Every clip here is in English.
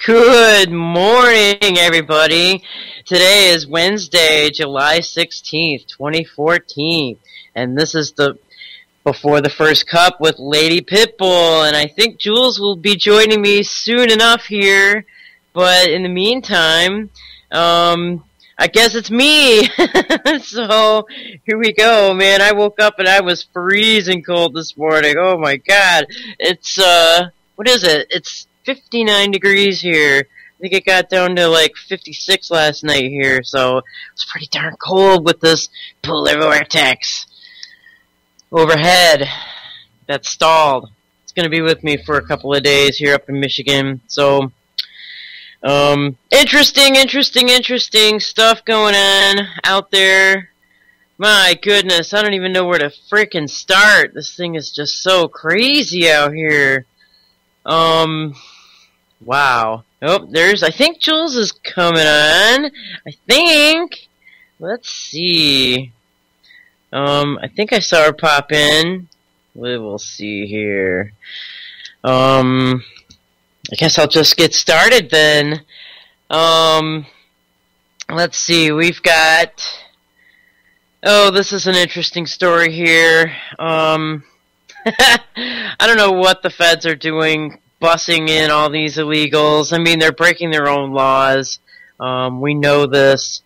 Good morning, everybody. Today is Wednesday, July 16th, 2014, and this is the Before the First Cup with Lady Pitbull, and I think Jules will be joining me soon enough here, but in the meantime, I guess it's me. So, here we go, man. I woke up and I was freezing cold this morning. Oh my god. It's, what is it? It's 59 degrees here. I think it got down to like 56 last night here, so it's pretty darn cold with this polar vortex overhead that stalled. It's going to be with me for a couple of days here up in Michigan, so interesting stuff going on out there. My goodness, I don't even know where to frickin' start. This thing is just so crazy out here. Wow. Oh, I think Jules is coming on. I think. Let's see. I think I saw her pop in. We will see here. I guess I'll just get started then. Let's see. We've got... Oh, this is an interesting story here. I don't know what the feds are doing, bussing in all these illegals. I mean, they're breaking their own laws. We know this.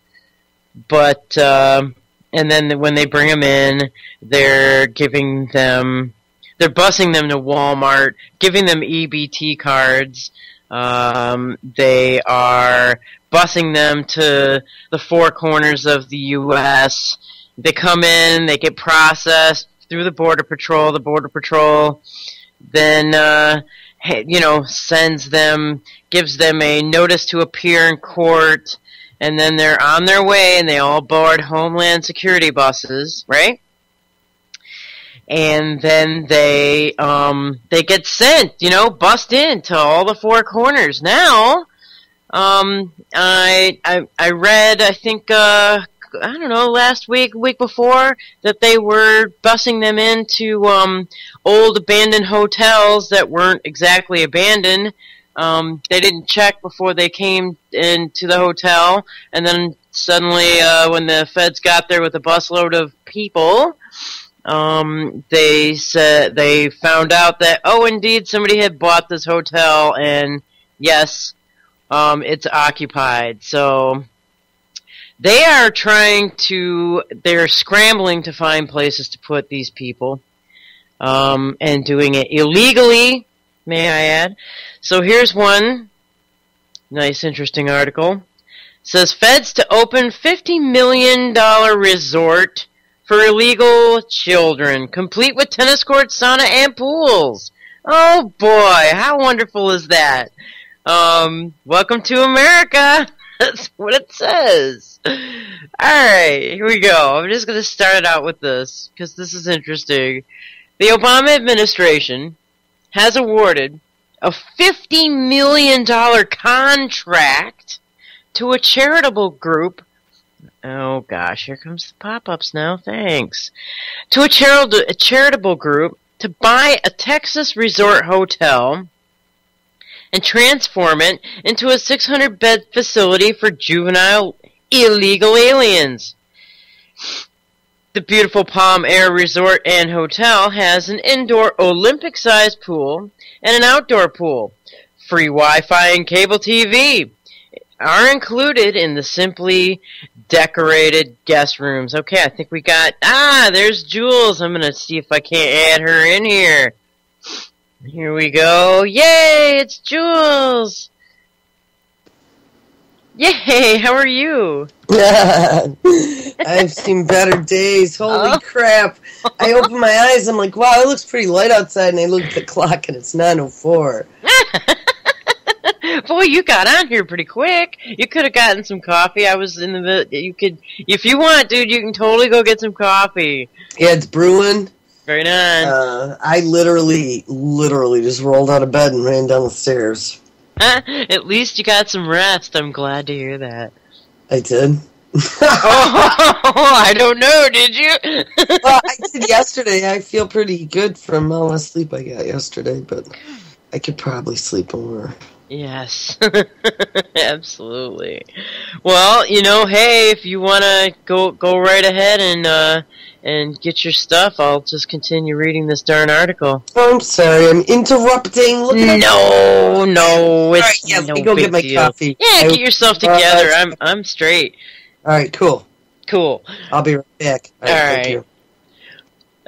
But, and then when they bring them in, they're busing them to Walmart, giving them EBT cards. They are busing them to the four corners of the U.S. They come in, they get processed through the Border Patrol. The Border Patrol then, gives them a notice to appear in court, and then they're on their way, and they all board Homeland Security buses, right? And then they get sent, bussed in to all the four corners. Now, I read, I think, I don't know, last week before, that they were bussing them into old abandoned hotels that weren't exactly abandoned. They didn't check before they came into the hotel, and then suddenly when the feds got there with a busload of people, they found out that, oh, indeed, somebody had bought this hotel, and yes, it's occupied. So they're scrambling to find places to put these people, and doing it illegally, may I add. So here's one nice, interesting article. It says, Feds to open $50 million resort for illegal children, complete with tennis courts, sauna, and pools. Oh boy, how wonderful is that? Welcome to America. That's what it says. Alright, here we go. I'm just going to start it out with this, because this is interesting. The Obama administration has awarded a $50 million contract to a charitable group. Oh gosh, here comes the pop-ups now, thanks. To a charitable group to buy a Texas resort hotel and transform it into a 600-bed facility for juvenile illegal aliens. The beautiful Palm Air Resort and Hotel has an indoor Olympic-sized pool and an outdoor pool. Free Wi-Fi and cable TV are included in the simply decorated guest rooms. Okay, I think we got... there's Jules. I'm going to see if I can't add her in here. Here we go. Yay, it's Jules. Yay, how are you? I've seen better days. Holy crap. I open my eyes, I'm like, wow, it looks pretty light outside, and I look at the clock, and it's 9:04. Boy, you got on here pretty quick. You could have gotten some coffee. I was in the... You could... If you want, dude, you can totally go get some coffee. Yeah, it's brewing. Very nice. I literally just rolled out of bed and ran down the stairs. At least you got some rest. I'm glad to hear that. I did. I don't know, did you? Well, I did yesterday. I feel pretty good from all the sleep I got yesterday, but I could probably sleep more. Yes, absolutely. Well, hey, if you want to go right ahead and get your stuff, I'll just continue reading this darn article. Oh, I'm sorry, I'm interrupting. Look at No, it's all right, yeah, let me no go big get my deal. coffee. Yeah, get yourself together. I'm straight. All right, cool. Cool. I'll be right back. All right. Thank you.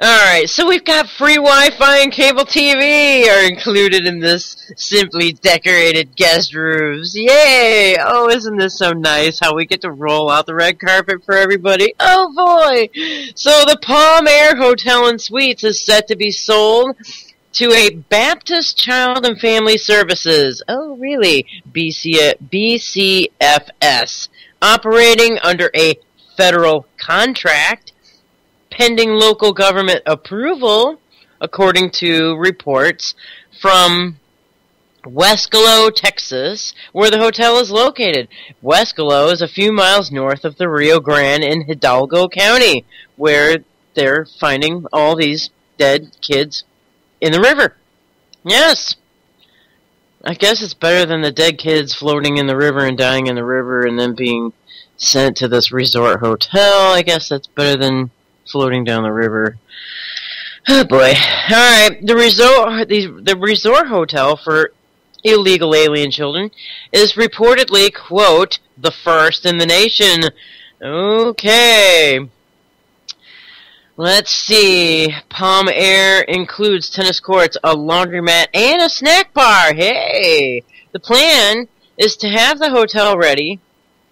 Alright, so we've got free Wi-Fi and cable TV are included in this simply decorated guest rooms. Yay! Oh, isn't this so nice how we get to roll out the red carpet for everybody? Oh boy! So the Palm Air Hotel and Suites is set to be sold to a Baptist Child and Family Services. Oh, really? BCFS. Operating under a federal contract, pending local government approval, according to reports from Wescalo, Texas, where the hotel is located. Wescalo is a few miles north of the Rio Grande in Hidalgo County, where they're finding all these dead kids in the river. Yes. I guess it's better than the dead kids floating in the river and dying in the river and then being sent to this resort hotel. I guess that's better than floating down the river. Oh boy. Alright, the resort hotel for illegal alien children is reportedly, quote, the first in the nation. Okay. Let's see. Palm Air includes tennis courts, a laundromat, and a snack bar. Hey! The plan is to have the hotel ready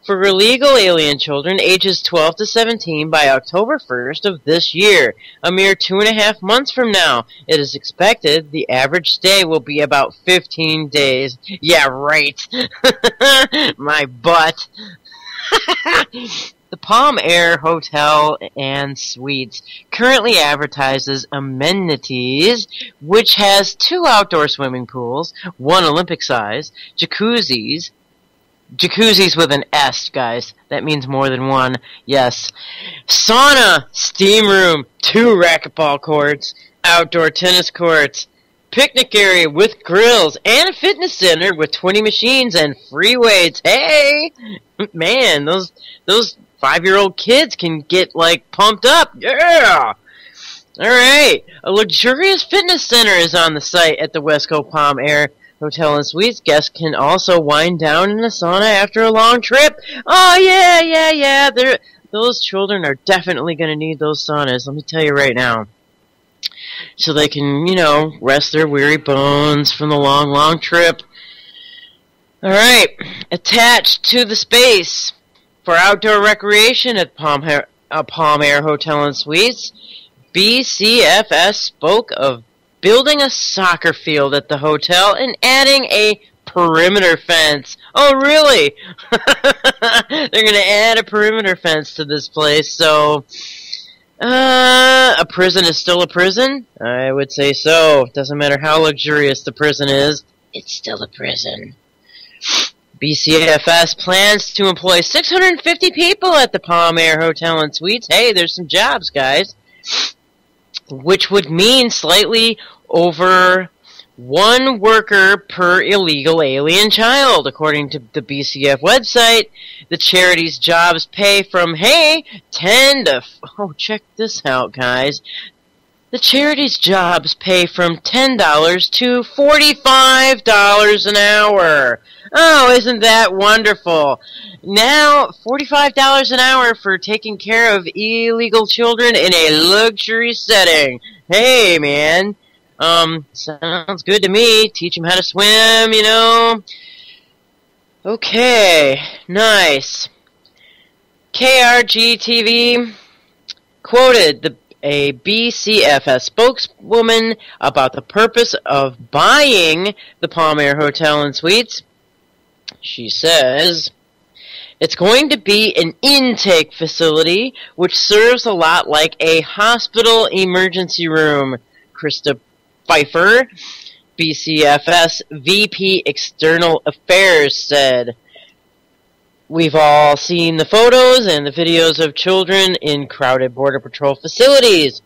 for illegal alien children ages 12 to 17 by October 1st of this year, a mere 2.5 months from now. It is expected the average stay will be about 15 days. Yeah, right. My butt. The Palm Air Hotel and Suites currently advertises amenities, which has 2 outdoor swimming pools, 1 Olympic size, jacuzzis with an S, guys. That means more than 1. Yes. Sauna, steam room, 2 racquetball courts, outdoor tennis courts, picnic area with grills, and a fitness center with 20 machines and free weights. Hey! Man, those 5-year-old kids can get, pumped up. Yeah! Alright. A luxurious fitness center is on the site at the Wesco Palm Air Hotel and Suites. Guests can also wind down in a sauna after a long trip. Oh, yeah. Those children are definitely going to need those saunas, let me tell you right now. So they can, rest their weary bones from the long trip. Alright. Attached to the space for outdoor recreation at Palm Air Hotel and Suites, BCFS spoke of building a soccer field at the hotel and adding a perimeter fence. Oh, really? They're going to add a perimeter fence to this place, so a prison is still a prison? I would say so. Doesn't matter how luxurious the prison is, it's still a prison. BCFS plans to employ 650 people at the Palm Air Hotel and Suites. Hey, there's some jobs, guys. Which would mean slightly over 1 worker per illegal alien child. According to the BCF website, the charity's jobs pay from, 10 to... Oh, check this out, guys. The charity's jobs pay from $10 to $45 an hour. Oh, isn't that wonderful? Now, $45 an hour for taking care of illegal children in a luxury setting. Hey, man. Sounds good to me. Teach them how to swim, Okay, nice. KRG-TV quoted a BCFS spokeswoman about the purpose of buying the Palm Air Hotel and Suites. She says, it's going to be an intake facility which serves a lot like a hospital emergency room. Krista Pfeiffer, BCFS VP External Affairs, said, we've all seen the photos and the videos of children in crowded Border Patrol facilities.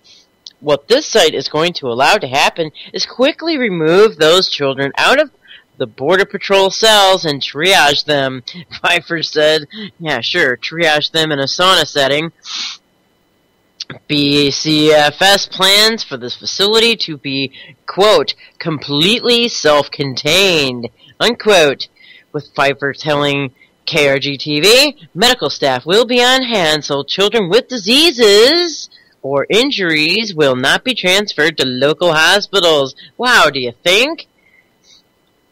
What this site is going to allow to happen is quickly remove those children out of the Border Patrol cells and triage them. Pfeiffer said, yeah, sure, triage them in a sauna setting. BCFS plans for this facility to be, quote, completely self-contained, unquote, with Pfeiffer telling KRG-TV, medical staff will be on hand so children with diseases or injuries will not be transferred to local hospitals. Wow, do you think?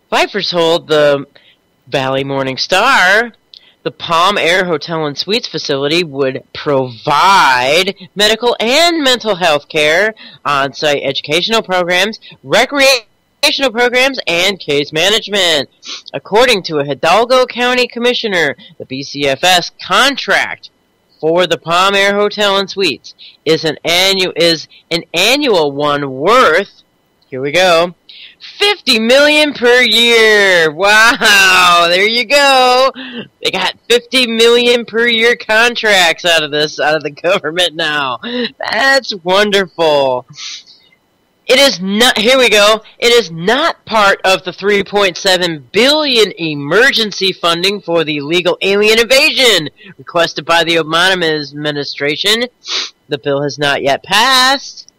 Pfeiffer told the Valley Morning Star the Palm Air Hotel and Suites facility would provide medical and mental health care, on-site educational programs, recreational programs, and case management. According to a Hidalgo County commissioner, the BCFS contract for the Palm Air Hotel and Suites is an annual one worth, here we go, $50 million per year. Wow, there you go. They got $50 million per year contracts out of the government now. That's wonderful. It is not, here we go, it is not part of the $3.7 billion emergency funding for the illegal alien invasion requested by the Obama administration. The bill has not yet passed,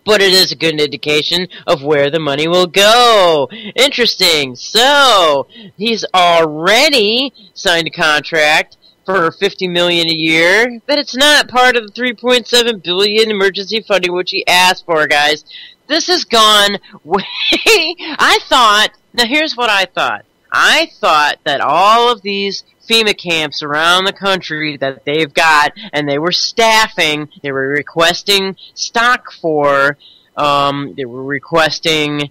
but it is a good indication of where the money will go. Interesting. So, he's already signed a contract for $50 million a year, but it's not part of the $3.7 billion emergency funding which he asked for, guys. This has gone way... Now here's what I thought. I thought that all of these FEMA camps around the country that they've got, and they were staffing, they were requesting stock for, they were requesting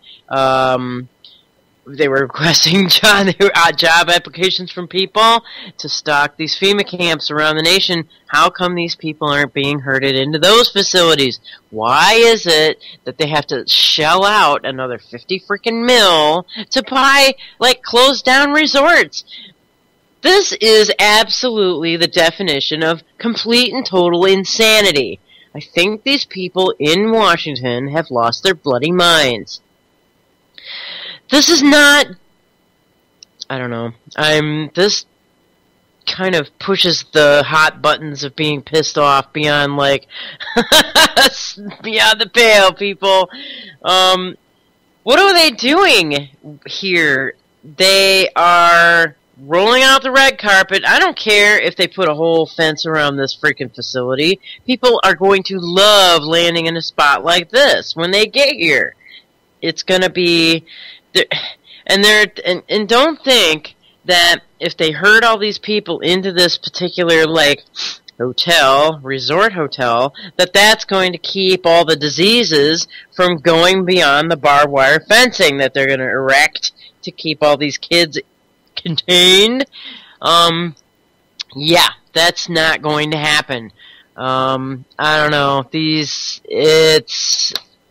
job applications from people to stock these FEMA camps around the nation. How come these people aren't being herded into those facilities? Why is it that they have to shell out another 50 freaking mil to buy, like, closed down resorts? This is absolutely the definition of complete and total insanity. I think these people in Washington have lost their bloody minds. This is not, I don't know, this kind of pushes the hot buttons of being pissed off beyond, like, beyond the pale, people. What are they doing here? They are rolling out the red carpet. I don't care if they put a whole fence around this freaking facility. People are going to love landing in a spot like this when they get here. It's gonna be... And don't think that if they herd all these people into this particular, like, resort hotel, that's going to keep all the diseases from going beyond the barbed wire fencing that they're going to erect to keep all these kids contained. Yeah, that's not going to happen. I don't know.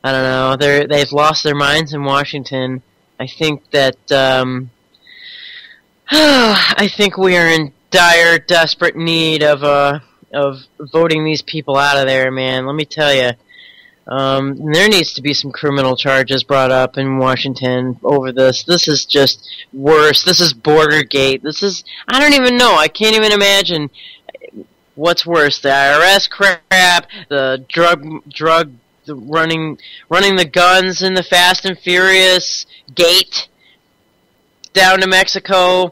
I don't know. They've lost their minds in Washington. I think that, I think we are in dire, desperate need of voting these people out of there, man. Let me tell you. There needs to be some criminal charges brought up in Washington over this. This is just worse. This is Bordergate. I don't even know. I can't even imagine what's worse. The IRS crap, the running the guns in the Fast and Furious gate down to Mexico,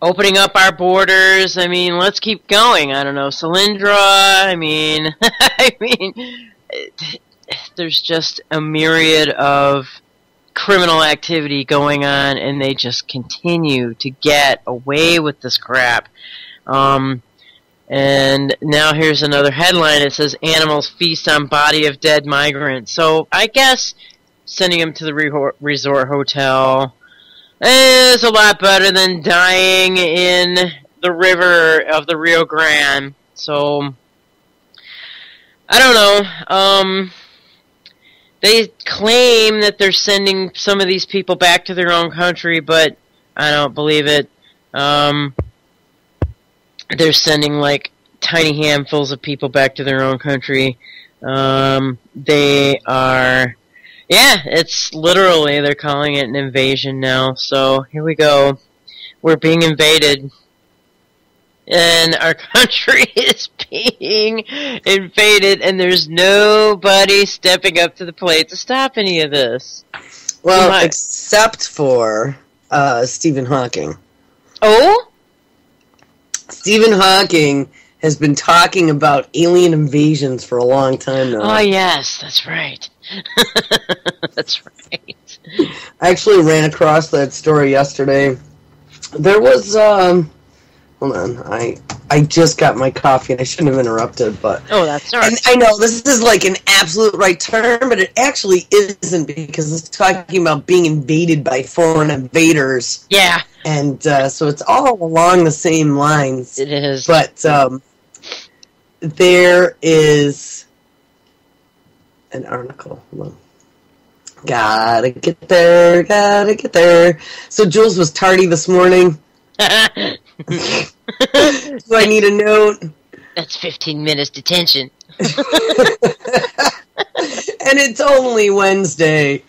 opening up our borders. I mean, let's keep going. I don't know, Solyndra. I mean, there's just a myriad of criminal activity going on, and they just continue to get away with this crap. And now here's another headline. It says, animals feast on body of dead migrant. So I guess sending them to the resort hotel is a lot better than dying in the river of the Rio Grande. So, I don't know. They claim that they're sending some of these people back to their own country, but I don't believe it. They're sending, like, tiny handfuls of people back to their own country. They are Yeah, it's literally, they're calling it an invasion now. So here we go. We're being invaded. And our country is being invaded, and there's nobody stepping up to the plate to stop any of this. Well, except for Stephen Hawking. Oh? Stephen Hawking has been talking about alien invasions for a long time now. Oh, yes, that's right. That's right. I actually ran across that story yesterday. There was, hold on, I just got my coffee and I shouldn't have interrupted, but... Oh, that's all right. And I know this is like an absolute right term, but it actually isn't, because it's talking about being invaded by foreign invaders. Yeah. And so it's all along the same lines. It is. But there is an article. Hold on. Gotta get there. So Jules was tardy this morning. Do I need a note? That's 15 minutes detention. And it's only Wednesday.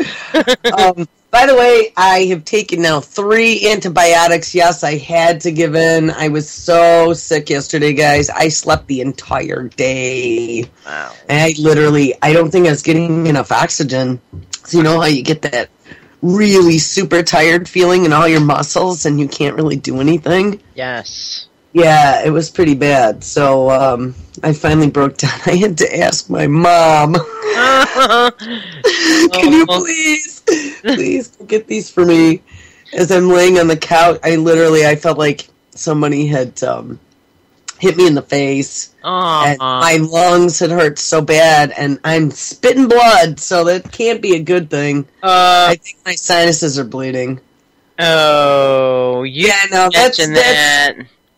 By the way, I have taken now 3 antibiotics. Yes, I had to give in. I was so sick yesterday, guys. I slept the entire day. Wow. And I don't think I was getting enough oxygen. So you know how you get that really super tired feeling in all your muscles and you can't really do anything? Yes. Yeah, it was pretty bad. So I finally broke down. I had to ask my mom, can you please get these for me? As I'm laying on the couch, I felt like somebody had hit me in the face. And my lungs had hurt so bad, and I'm spitting blood, so that can't be a good thing. I think my sinuses are bleeding. Oh, that's that.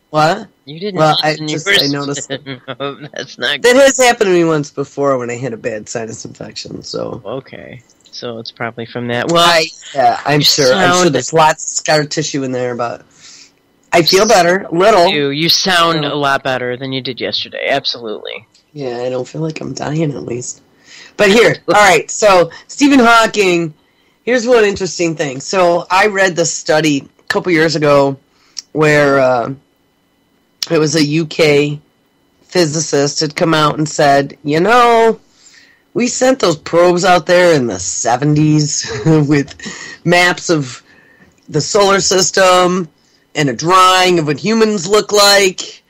What? You didn't. Well, I noticed. No, that's not. That has happened to me once before when I had a bad sinus infection. So okay, so it's probably from that. Well, I'm sure there's lots of scar tissue in there, but I feel better, a little. You sound a lot better than you did yesterday. Absolutely. Yeah, I don't feel like I'm dying at least. But here, all right. So Stephen Hawking. Here's one interesting thing. So I read this study a couple years ago where. It was a UK physicist had come out and said, we sent those probes out there in the 70s with maps of the solar system and a drawing of what humans look like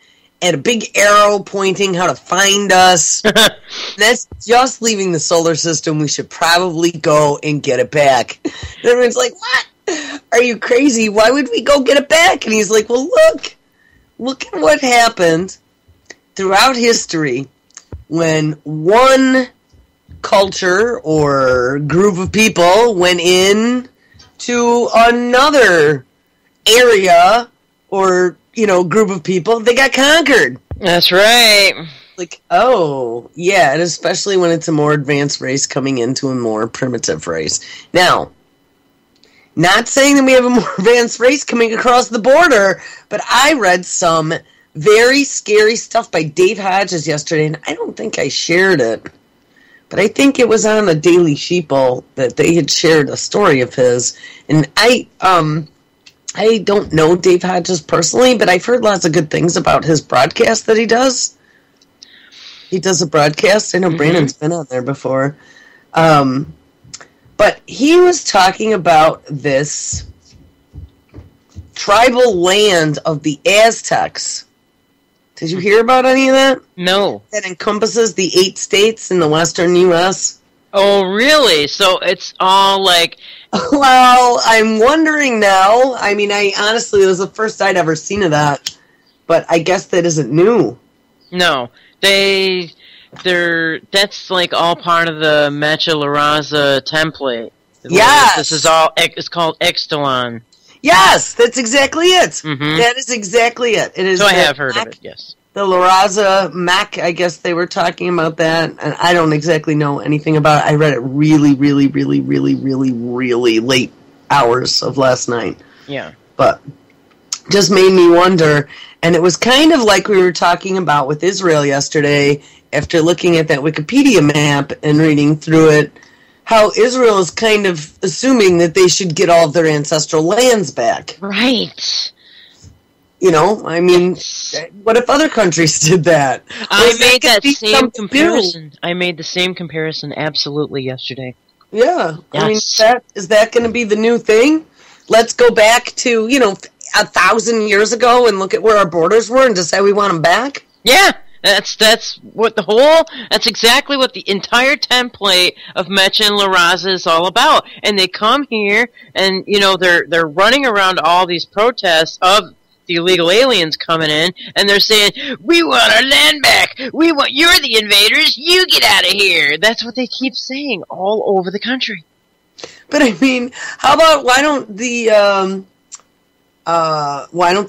and a big arrow pointing how to find us. That's just leaving the solar system. We should probably go and get it back. And everyone's like, what? Are you crazy? Why would we go get it back? And he's like, well, Look at what happened throughout history when one culture or group of people went in to another area or, group of people. They got conquered. That's right. Like, oh, yeah, and especially when it's a more advanced race coming into a more primitive race. Now, not saying that we have a more advanced race coming across the border, but I read some very scary stuff by Dave Hodges yesterday, and I don't think I shared it. But I think it was on the Daily Sheeple that they had shared a story of his. And I don't know Dave Hodges personally, but I've heard lots of good things about his broadcast that he does. He does a broadcast. I know Brandon's been on there before. But he was talking about this tribal land of the Aztecs. Did you hear about any of that? No. That encompasses the 8 states in the western U.S.? Oh, really? So it's all like... Well, I'm wondering now. I mean, honestly, it was the first I'd ever seen of that. But I guess that isn't new. No. That's like all part of the Macha La Raza template. Yes. This is all, it's called Extelon. Yes, that's exactly it. Mm-hmm. That is exactly it. It is. So I have heard of it, yes. The La Raza Mac, I guess they were talking about that, and I don't exactly know anything about it. I read it really, really, really, really, really, really late hours of last night. Yeah. But just made me wonder, and it was kind of like we were talking about with Israel yesterday, after looking at that Wikipedia map and reading through it, how Israel is kind of assuming that they should get all of their ancestral lands back. Right. You know, I mean, what if other countries did that? I made that same comparison. I made the same comparison absolutely yesterday. Yeah. Yes. I mean, is that going to be the new thing? Let's go back to, 1,000 years ago and look at where our borders were and decide we want them back? Yeah. That's exactly what the entire template of Mecha and La Raza is all about. And they come here and, they're running around all these protests of the illegal aliens coming in, and they're saying, we want our land back. You're the invaders. You get out of here. That's what they keep saying all over the country. But I mean, how about why don't the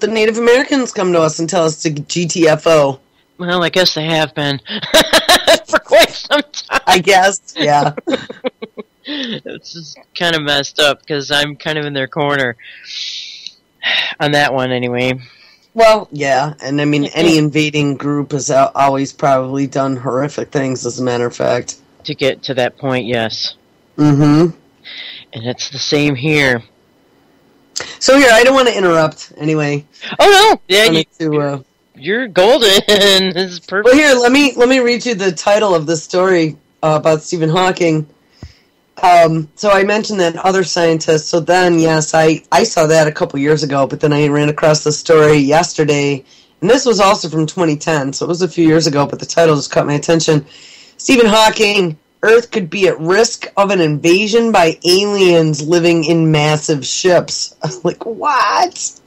Native Americans come to us and tell us to GTFO? Well, I guess they have been for quite some time. I guess, yeah. It's just kind of messed up because I'm kind of in their corner on that one, anyway. Well, yeah, and I mean, any invading group has always probably done horrific things, as a matter of fact. To get to that point, yes. Mm-hmm. And it's the same here. So here, I don't want to interrupt, anyway. Oh, no! Yeah, you're golden. This is perfect. Well, here, let me read you the title of this story about Stephen Hawking. So I mentioned that other scientists. So then, yes, I saw that a couple years ago, but then I ran across the story yesterday, and this was also from 2010, so it was a few years ago, but the title just caught my attention. Stephen Hawking, Earth could be at risk of an invasion by aliens living in massive ships. I was like, what?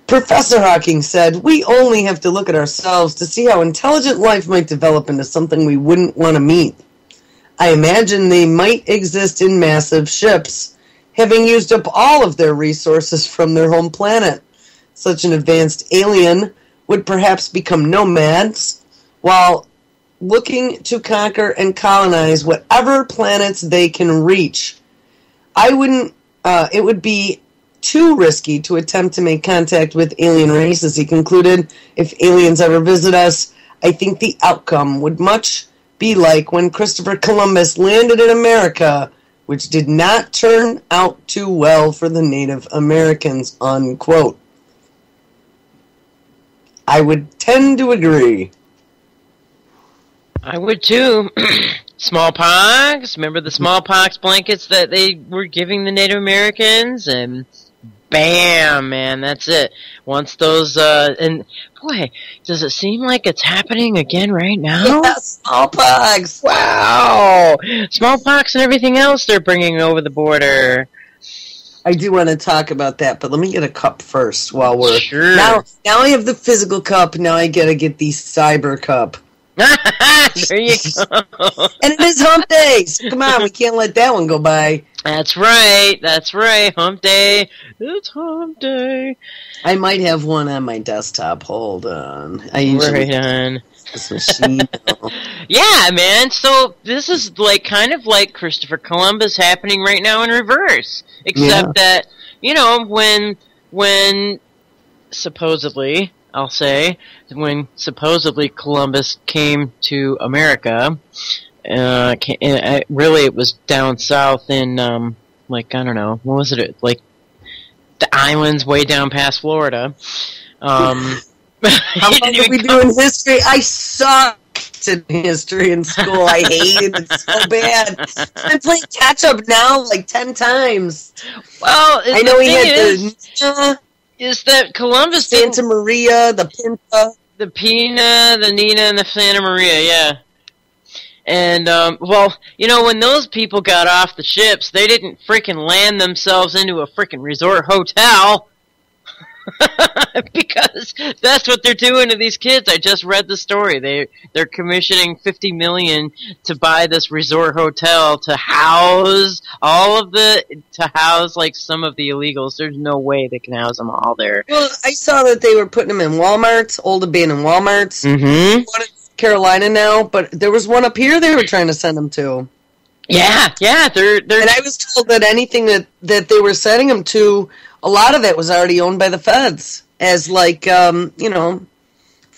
Professor Hawking said, we only have to look at ourselves to see how intelligent life might develop into something we wouldn't want to meet. I imagine they might exist in massive ships, having used up all of their resources from their home planet. Such an advanced alien would perhaps become nomads, while looking to conquer and colonize whatever planets they can reach. It would be too risky to attempt to make contact with alien races, he concluded. If aliens ever visit us, I think the outcome would much be like when Christopher Columbus landed in America, which did not turn out too well for the Native Americans, unquote. I would tend to agree. I would too. Smallpox. Remember the smallpox blankets that they were giving the Native Americans? And bam, man, that's it. Once those, and boy, does it seem like it's happening again right now? Yeah, smallpox. Wow. Smallpox and everything else they're bringing over the border. I do want to talk about that, but let me get a cup first while we're... Sure. Now I have the physical cup, now I gotta get the cyber cup. There you go. And it is hump day. So come on, we can't let that one go by. That's right. Hump day. It's hump day. I might have one on my desktop. Hold on. I usually right on. This machine. Yeah, man. So this is kind of like Christopher Columbus happening right now in reverse. Except that, when supposedly, I'll say, when supposedly Columbus came to America, really it was down south in, I don't know, what was it, the islands way down past Florida. How long did we do in history? I sucked in history in school. I hated it so bad. I'm playing catch-up now 10 times. Well, I know he had is that Columbus Santa Maria, the Pinta. The Pina, the Nina, and the Santa Maria, yeah. And, when those people got off the ships, they didn't frickin' land themselves into a frickin' resort hotel. Because that's what they're doing to these kids. I just read the story. They're commissioning $50 million to buy this resort hotel to house some of the illegals. There's no way they can house them all there. Well, I saw that they were putting them in Walmarts, old abandoned Walmarts. Mm-hmm. One in Carolina now, but there was one up here they were trying to send them to. Yeah, they're. And I was told that anything that they were sending them to, a lot of it was already owned by the feds as 50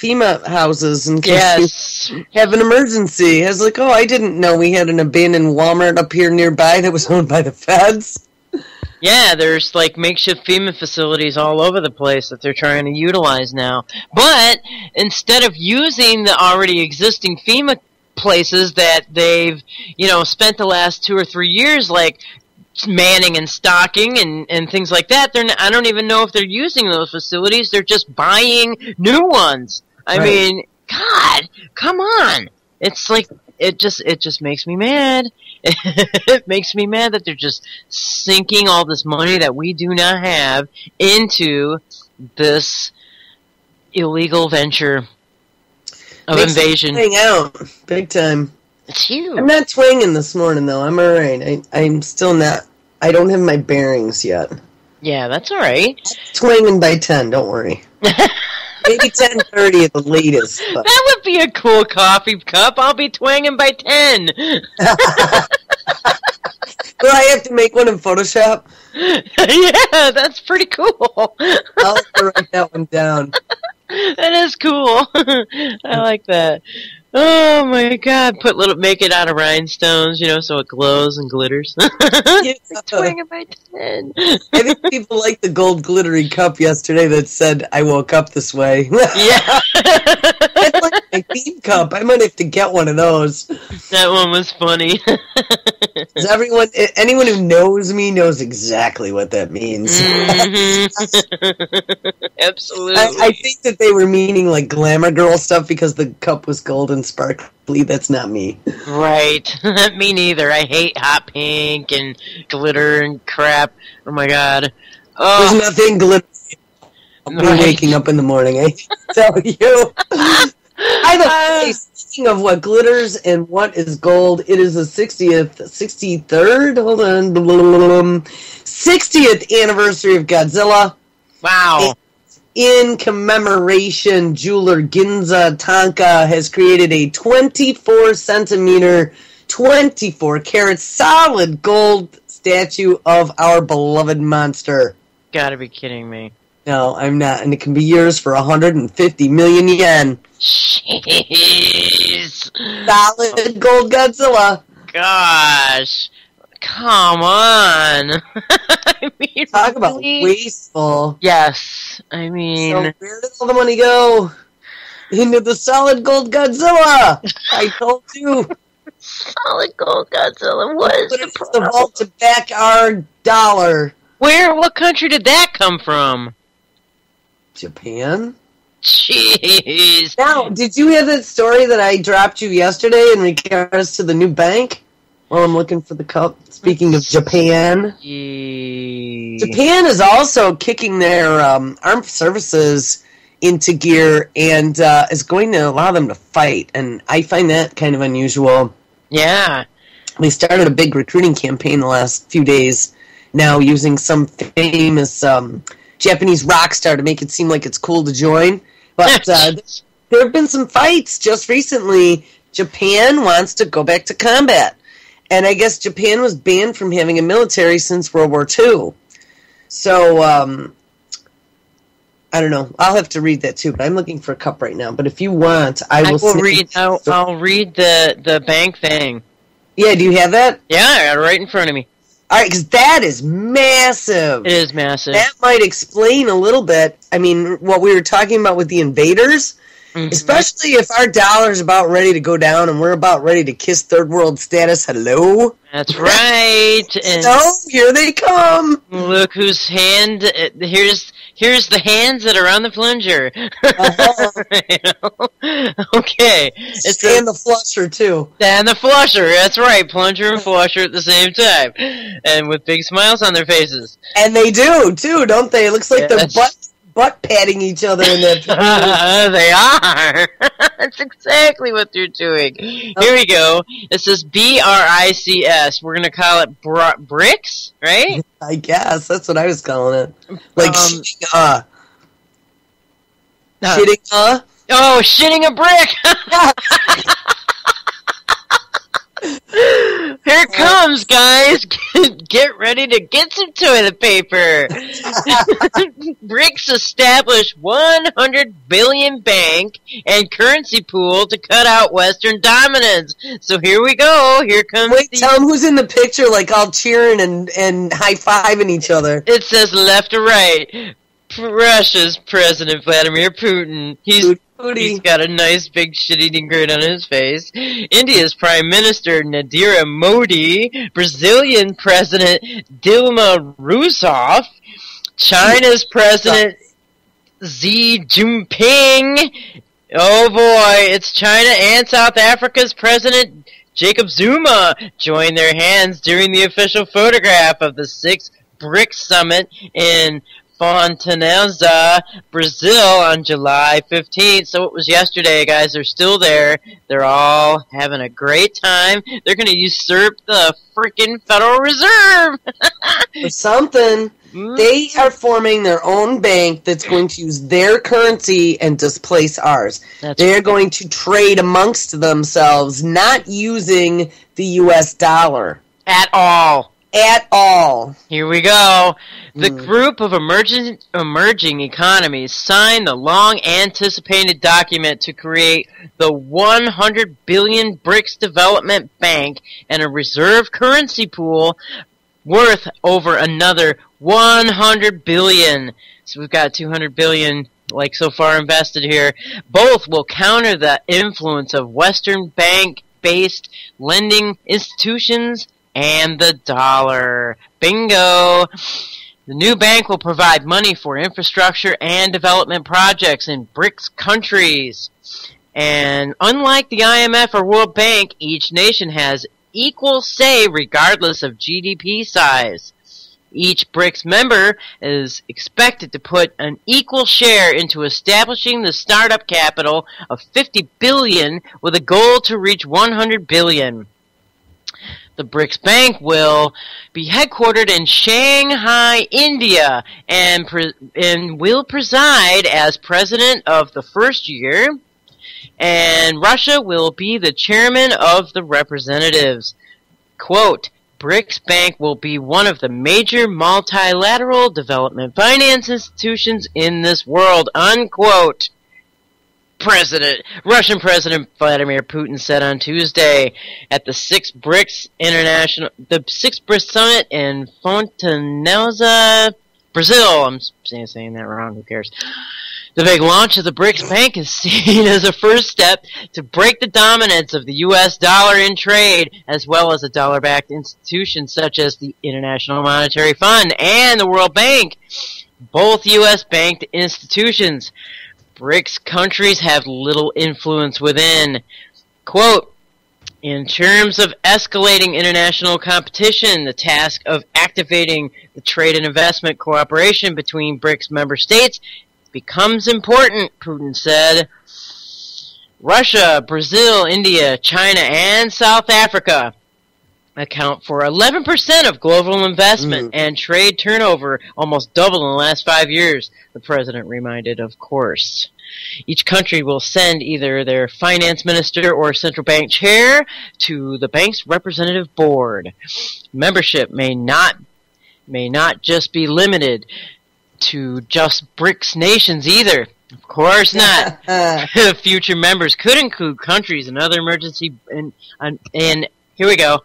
FEMA houses in case you have an emergency. I was like, oh, I didn't know we had an abandoned Walmart up here nearby that was owned by the feds. Yeah, there's like makeshift FEMA facilities all over the place that they're trying to utilize now. But instead of using the already existing FEMA places that they've, spent the last 2 or 3 years, like manning and stocking and things like that, I don't even know if they're using those facilities. They're just buying new ones. I mean, God, come on. It's like, it just makes me mad. It makes me mad that they're just sinking all this money that we do not have into this illegal venture of invasion. Hang out big time. It's huge. I'm not twanging this morning though. I'm all right. I'm still not. I don't have my bearings yet. Yeah, that's all right. Twanging by 10. Don't worry. Maybe 10:30 at the latest. But. That would be a cool coffee cup. I'll be twanging by 10. Do I have to make one in Photoshop? Yeah, that's pretty cool. I'll have to write that one down. That is cool. I like that. Oh my God! Make it out of rhinestones, so it glows and glitters. Twanging by 10. I think people liked the gold glittery cup yesterday that said, "I woke up this way." Yeah. It's like my theme cup. I might have to get one of those. That one was funny. Anyone who knows me knows exactly what that means. Mm-hmm. Absolutely. I think that they were meaning like glamour girl stuff because the cup was gold and sparkly. That's not me. Right. Me neither. I hate hot pink and glitter and crap. Oh my God. Oh. There's nothing glittery. I'll be waking up in the morning, I tell you. By the way, speaking of what glitters and what is gold, it is the 63rd, hold on, 60th anniversary of Godzilla. Wow. In commemoration, jeweler Ginza Tanka has created a 24-centimeter, 24-karat solid gold statue of our beloved monster. Gotta be kidding me. No, I'm not, and it can be yours for 150 million yen. Jeez. Solid gold Godzilla. Gosh. Come on. I mean, talk about wasteful. Yes. I mean... So where did all the money go? Into the solid gold Godzilla. I told you. Solid gold Godzilla. What is the problem? The vault to back our dollar. What country did that come from? Japan? Jeez. Now, did you hear that story that I dropped you yesterday in regards to the new bank? Well, I'm looking for the cup. Speaking of Japan. Japan is also kicking their armed services into gear and is going to allow them to fight. And I find that kind of unusual. Yeah. They started a big recruiting campaign the last few days now using some famous Japanese rock star to make it seem like it's cool to join. But there have been some fights just recently. Japan wants to go back to combat. And I guess Japan was banned from having a military since World War II. So, I don't know. I'll have to read that too, but I'm looking for a cup right now. But if you want, I'll read the bank thing. Yeah, do you have that? Yeah, I got it right in front of me. All right, because that is massive. It is massive. That might explain a little bit, I mean, what we were talking about with the invaders, especially if our dollar's about ready to go down and we're about ready to kiss third world status hello. That's right. And so, here they come. Look whose hand, here's the hands that are on the plunger. Okay. And the flusher, too. And the flusher, that's right. Plunger and flusher at the same time. And with big smiles on their faces. And they do, too, don't they? It looks like they're butt patting each other in that. They are. That's exactly what they're doing. Here we go. It says BRICS. We're going to call it bricks, right? I guess. That's what I was calling it. Like shitting Shitting Oh, shitting a brick! Here it comes, guys. Get ready to get some toilet paper. BRICS established 100 billion bank and currency pool to cut out Western dominance. So here we go. Here comes. Wait, tell them who's in the picture, like all cheering and high-fiving each other. It says left or right. Russia's President Vladimir Putin. He's got a nice big shit-eating grin on his face. India's Prime Minister Narendra Modi. Brazilian President Dilma Rousseff. China's President Xi Jinping. Oh boy, it's China and South Africa's President Jacob Zuma joined their hands during the official photograph of the 6th BRICS summit in Fortaleza, Brazil on July 15th. So it was yesterday, guys. They're still there. They're all having a great time. They're going to usurp the freaking Federal Reserve. Or something. They are forming their own bank that's going to use their currency and displace ours. They're going to trade amongst themselves, not using the U.S. dollar. At all. At all. Here we go. The group of emerging economies signed the long-anticipated document to create the 100 billion BRICS Development Bank and a reserve currency pool worth over another 100 billion. So we've got 200 billion like so far invested here. Both will counter the influence of Western bank-based lending institutions and the dollar. Bingo! The new bank will provide money for infrastructure and development projects in BRICS countries. And unlike the IMF or World Bank, each nation has equal say regardless of GDP size. Each BRICS member is expected to put an equal share into establishing the startup capital of 50 billion with a goal to reach 100 billion. The BRICS Bank will be headquartered in Shanghai, India, and will preside as president of the first year. And Russia will be the chairman of the representatives. Quote, BRICS Bank will be one of the major multilateral development finance institutions in this world, unquote. Russian President Vladimir Putin said on Tuesday at the 6th BRICS Summit in Fortaleza, Brazil. I'm saying that wrong, who cares? The big launch of the BRICS Bank is seen as a first step to break the dominance of the U.S. dollar in trade, as well as a dollar-backed institutions such as the International Monetary Fund and the World Bank, both U.S.-banked institutions. BRICS countries have little influence within. Quote, in terms of escalating international competition, the task of activating the trade and investment cooperation between BRICS member states becomes important, Putin said. Russia, Brazil, India, China, and South Africa account for 11% of global investment and trade turnover, almost double in the last 5 years, the president reminded, of course. Each country will send either their finance minister or central bank chair to the bank's representative board. Membership may not just be limited to just BRICS nations either. Of course not. Future members could include countries and other emergency and here we go.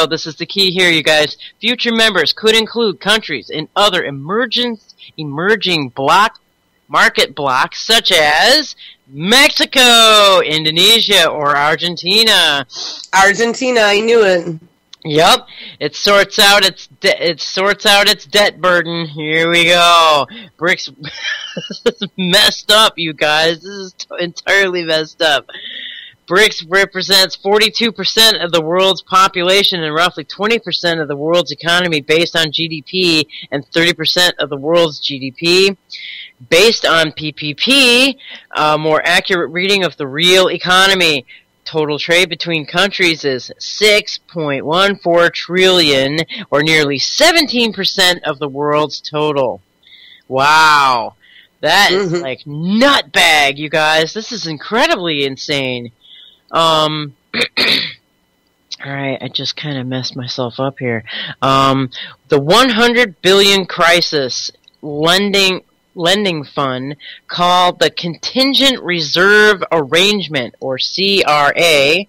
This is the key here, you guys. Future members could include countries in other emerging market blocks such as Mexico, Indonesia, or Argentina. Argentina, I knew it. Yep, it sorts out its debt burden. Here we go. BRICS this is messed up, you guys. This is entirely messed up. BRICS represents 42% of the world's population and roughly 20% of the world's economy based on GDP and 30% of the world's GDP. Based on PPP, a more accurate reading of the real economy. Total trade between countries is 6.14 trillion, or nearly 17% of the world's total. Wow. That is like nutbag, you guys. This is incredibly insane. All right, I just kind of messed myself up here. The 100 billion crisis lending fund called the Contingent Reserve Arrangement, or CRA,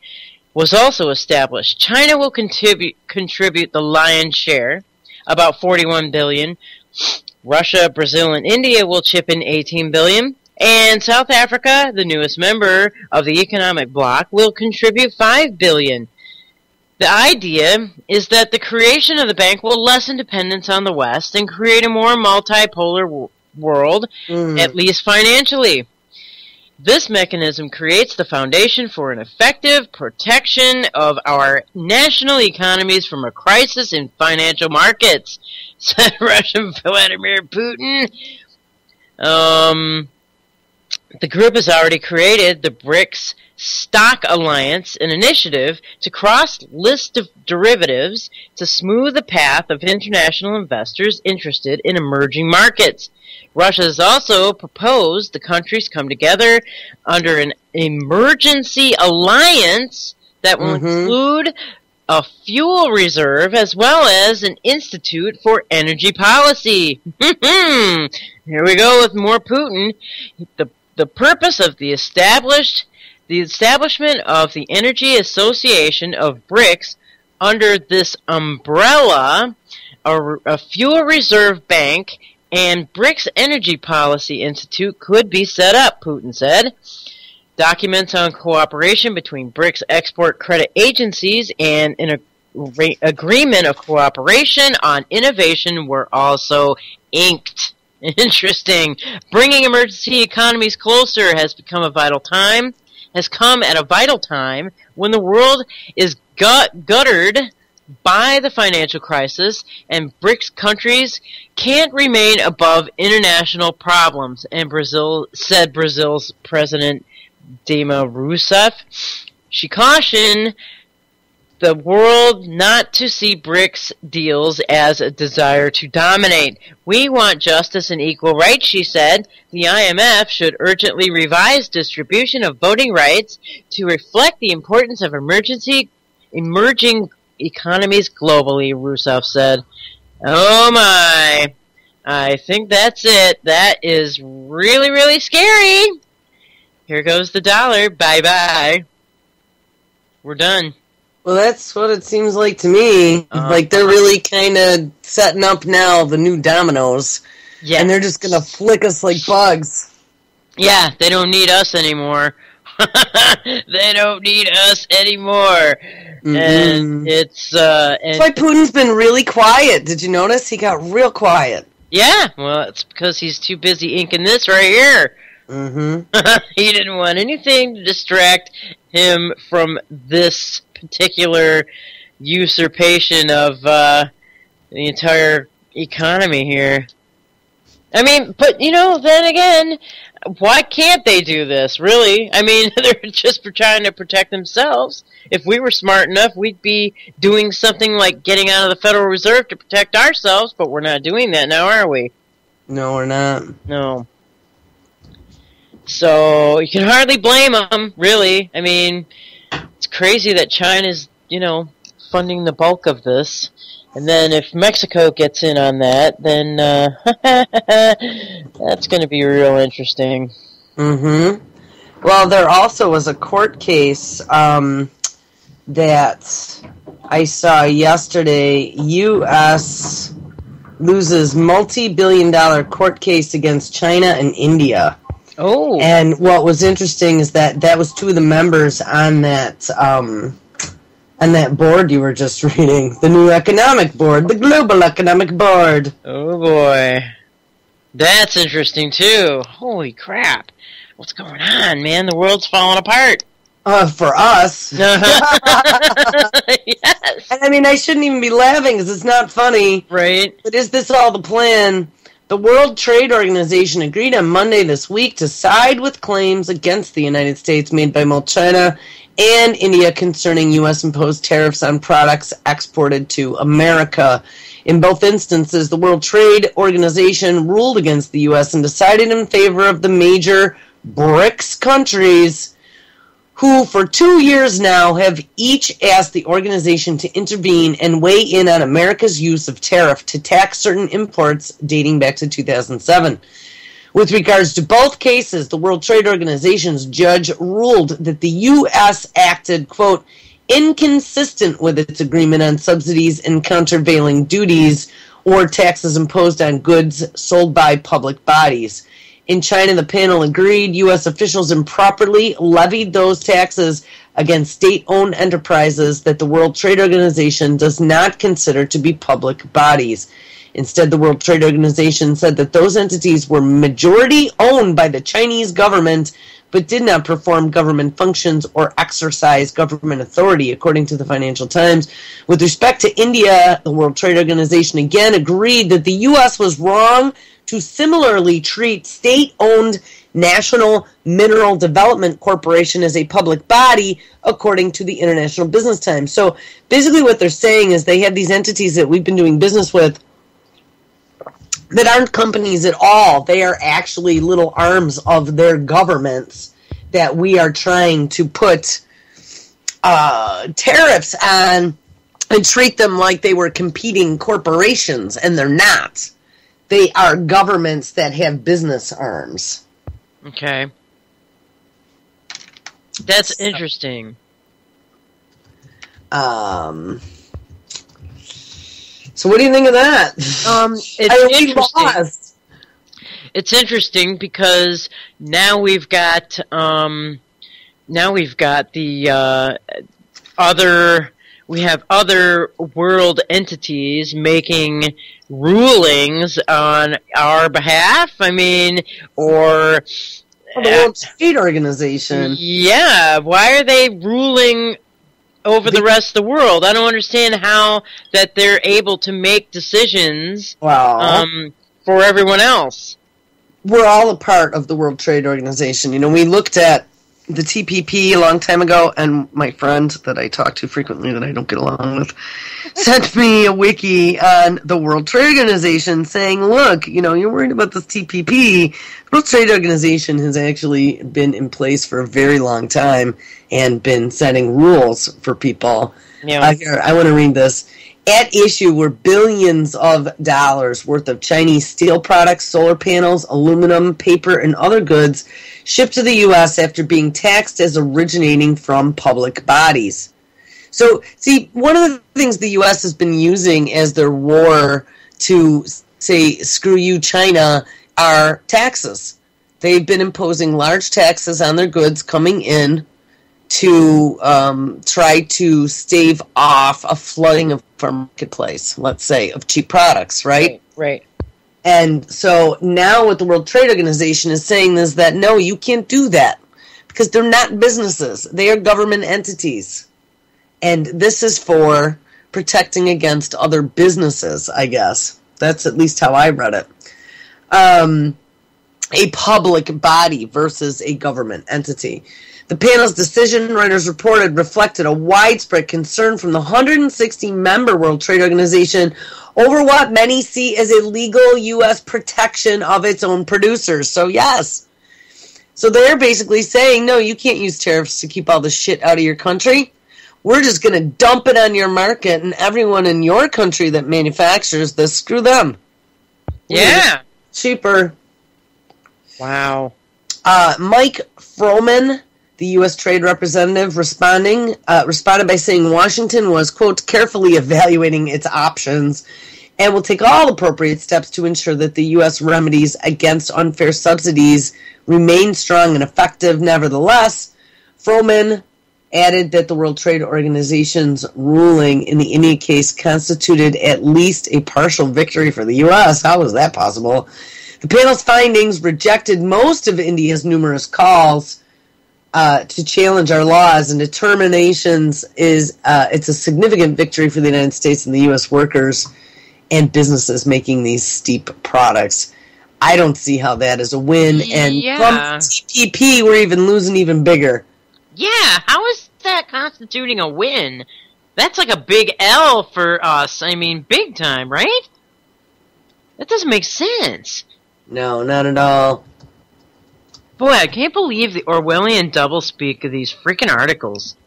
was also established. China will contribute the lion's share, about 41 billion. Russia, Brazil, and India will chip in 18 billion. And South Africa, the newest member of the economic bloc, will contribute 5 billion. The idea is that the creation of the bank will lessen dependence on the West and create a more multipolar world, at least financially. This mechanism creates the foundation for an effective protection of our national economies from a crisis in financial markets, said Russian Vladimir Putin. The group has already created the BRICS Stock Alliance, an initiative to cross-list derivatives to smooth the path of international investors interested in emerging markets. Russia has also proposed the countries come together under an emergency alliance that will include a fuel reserve as well as an institute for energy policy. Here we go with more Putin. The purpose of the establishment of the Energy Association of BRICS under this umbrella, a fuel reserve bank and BRICS Energy Policy Institute could be set up, Putin said. Documents on cooperation between BRICS export credit agencies and an agreement of cooperation on innovation were also inked. Interesting. Bringing emergency economies closer has come at a vital time when the world is guttered by the financial crisis and BRICS countries can't remain above international problems, and Brazil's President Dilma Rousseff. She cautioned the world not to see BRICS deals as a desire to dominate. We want justice and equal rights, she said. The IMF should urgently revise distribution of voting rights to reflect the importance of emerging economies globally, Rousseff said. Oh my. I think that's it. That is really, really scary. Here goes the dollar. Bye-bye. We're done. Well, that's what it seems like to me. Like they're really kind of setting up now the new dominoes. Yeah. And they're just going to flick us like bugs. Yeah, they don't need us anymore. They don't need us anymore. And it's that's why Putin's been really quiet. Did you notice? He got real quiet. Yeah, well, it's because he's too busy inking this right here. He didn't want anything to distract him from this particular usurpation of the entire economy here. I mean, but, then again, why can't they do this, really? I mean, they're just trying to protect themselves. If we were smart enough, we'd be doing something like getting out of the Federal Reserve to protect ourselves, but we're not doing that now, are we? No, we're not. No. So, you can hardly blame them, really. I mean, it's crazy that China's, funding the bulk of this. And then if Mexico gets in on that, then that's going to be real interesting. Well, there also was a court case that I saw yesterday. U.S. loses multi-billion-dollar court case against China and India. Oh. And what was interesting is that was two of the members on that board you were just reading, the new economic board, the global economic board. Oh boy. That's interesting too. Holy crap. What's going on, man? The world's falling apart. For us. Yes. And I mean, I shouldn't even be laughing because it's not funny. Right. But is this all the plan? The World Trade Organization agreed on Monday this week to side with claims against the United States made by both China and India concerning U.S.-imposed tariffs on products exported to America. In both instances, the World Trade Organization ruled against the U.S. and decided in favor of the major BRICS countries, who for 2 years now have each asked the organization to intervene and weigh in on America's use of tariff to tax certain imports dating back to 2007. With regards to both cases, the World Trade Organization's judge ruled that the U.S. acted, quote, inconsistent with its agreement on subsidies and countervailing duties or taxes imposed on goods sold by public bodies. In China, the panel agreed U.S. officials improperly levied those taxes against state-owned enterprises that the World Trade Organization does not consider to be public bodies. Instead, the World Trade Organization said that those entities were majority owned by the Chinese government but did not perform government functions or exercise government authority, according to the Financial Times. With respect to India, the World Trade Organization again agreed that the U.S. was wrong to similarly treat state-owned National Mineral Development Corporation as a public body, according to the International Business Times. So basically what they're saying is they have these entities that we've been doing business with that aren't companies at all. They are actually little arms of their governments that we are trying to put tariffs on and treat them like they were competing corporations, and they're not. They are governments that have business arms. Okay. That's interesting. So what do you think of that? It's interesting because now we've got the other world entities making rulings on our behalf. I mean, or the World Trade Organization. Yeah, why are they ruling over the rest of the world? I don't understand how that they're able to make decisions for everyone else. We're all a part of the World Trade Organization. You know, we looked at the TPP a long time ago, and my friend that I talk to frequently that I don't get along with sent me a wiki on the World Trade Organization saying, look, you know, you're worried about this TPP. The World Trade Organization has actually been in place for a very long time and been setting rules for people. Yeah. Here, I want to read this. At issue were billions of dollars worth of Chinese steel products, solar panels, aluminum, paper, and other goods shipped to the U.S. after being taxed as originating from public bodies. So, see, one of the things the U.S. has been using as their war to say, screw you, China, are taxes. They've been imposing large taxes on their goods coming in to try to stave off a flooding of our marketplace, let's say, of cheap products, right? Right. And so now what the World Trade Organization is saying is that, no, you can't do that because they're not businesses. They are government entities. And this is for protecting against other businesses, I guess. That's at least how I read it. A public body versus a government entity. The panel's decision, writers reported, reflected a widespread concern from the 160-member World Trade Organization over what many see as illegal U.S. protection of its own producers. So, yes. So they're basically saying, no, you can't use tariffs to keep all the shit out of your country. We're just going to dump it on your market, and everyone in your country that manufactures this, screw them. Yeah. Cheaper. Wow. Mike Froman, the U.S. Trade Representative, responded by saying Washington was, quote, carefully evaluating its options and will take all appropriate steps to ensure that the U.S. remedies against unfair subsidies remain strong and effective. Nevertheless, Froman added that the World Trade Organization's ruling in the India case constituted at least a partial victory for the U.S. How was that possible? The panel's findings rejected most of India's numerous calls to challenge our laws, and determinations is it's a significant victory for the United States and the U.S. workers and businesses making these steep products. I don't see how that is a win, and from TPP, we're even losing even bigger. Yeah, how is that constituting a win? That's like a big L for us. I mean, big time, right? That doesn't make sense. No, not at all. Boy, I can't believe the Orwellian doublespeak of these freaking articles.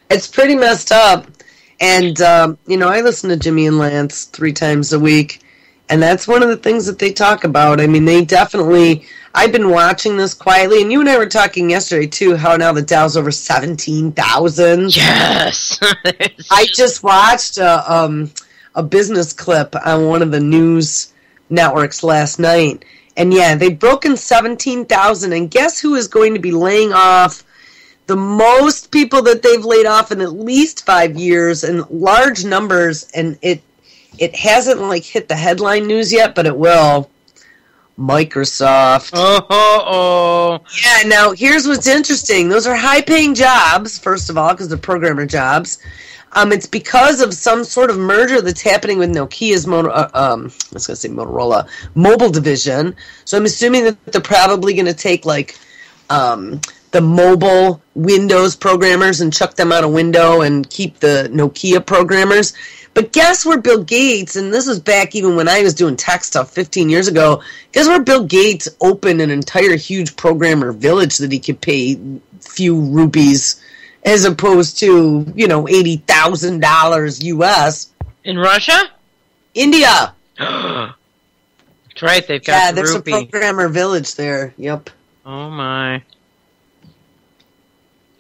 It's pretty messed up. And, I listen to Jimmy and Lance 3 times a week, and that's one of the things that they talk about. I mean, they definitely... I've been watching this quietly, and you and I were talking yesterday, too, how now the Dow's over 17,000. Yes! I just watched a business clip on one of the news networks last night, and yeah, they've broken 17,000, and guess who is going to be laying off the most people that they've laid off in at least 5 years, in large numbers, and it hasn't hit the headline news yet, but it will. Microsoft. Oh. Yeah, now here's what's interesting. Those are high-paying jobs, first of all, because they're programmer jobs. It's because of some sort of merger that's happening with Nokia's Motorola mobile division. So I'm assuming that they're probably going to take the mobile Windows programmers and chuck them out a window and keep the Nokia programmers. But guess where Bill Gates, and this was back even when I was doing tech stuff 15 years ago, guess where Bill Gates opened an entire huge programmer village that he could pay few rupees as opposed to, $80,000 US. In Russia? India. That's right, they've got yeah, the there's rupee. a programmer village there. Yep. Oh my.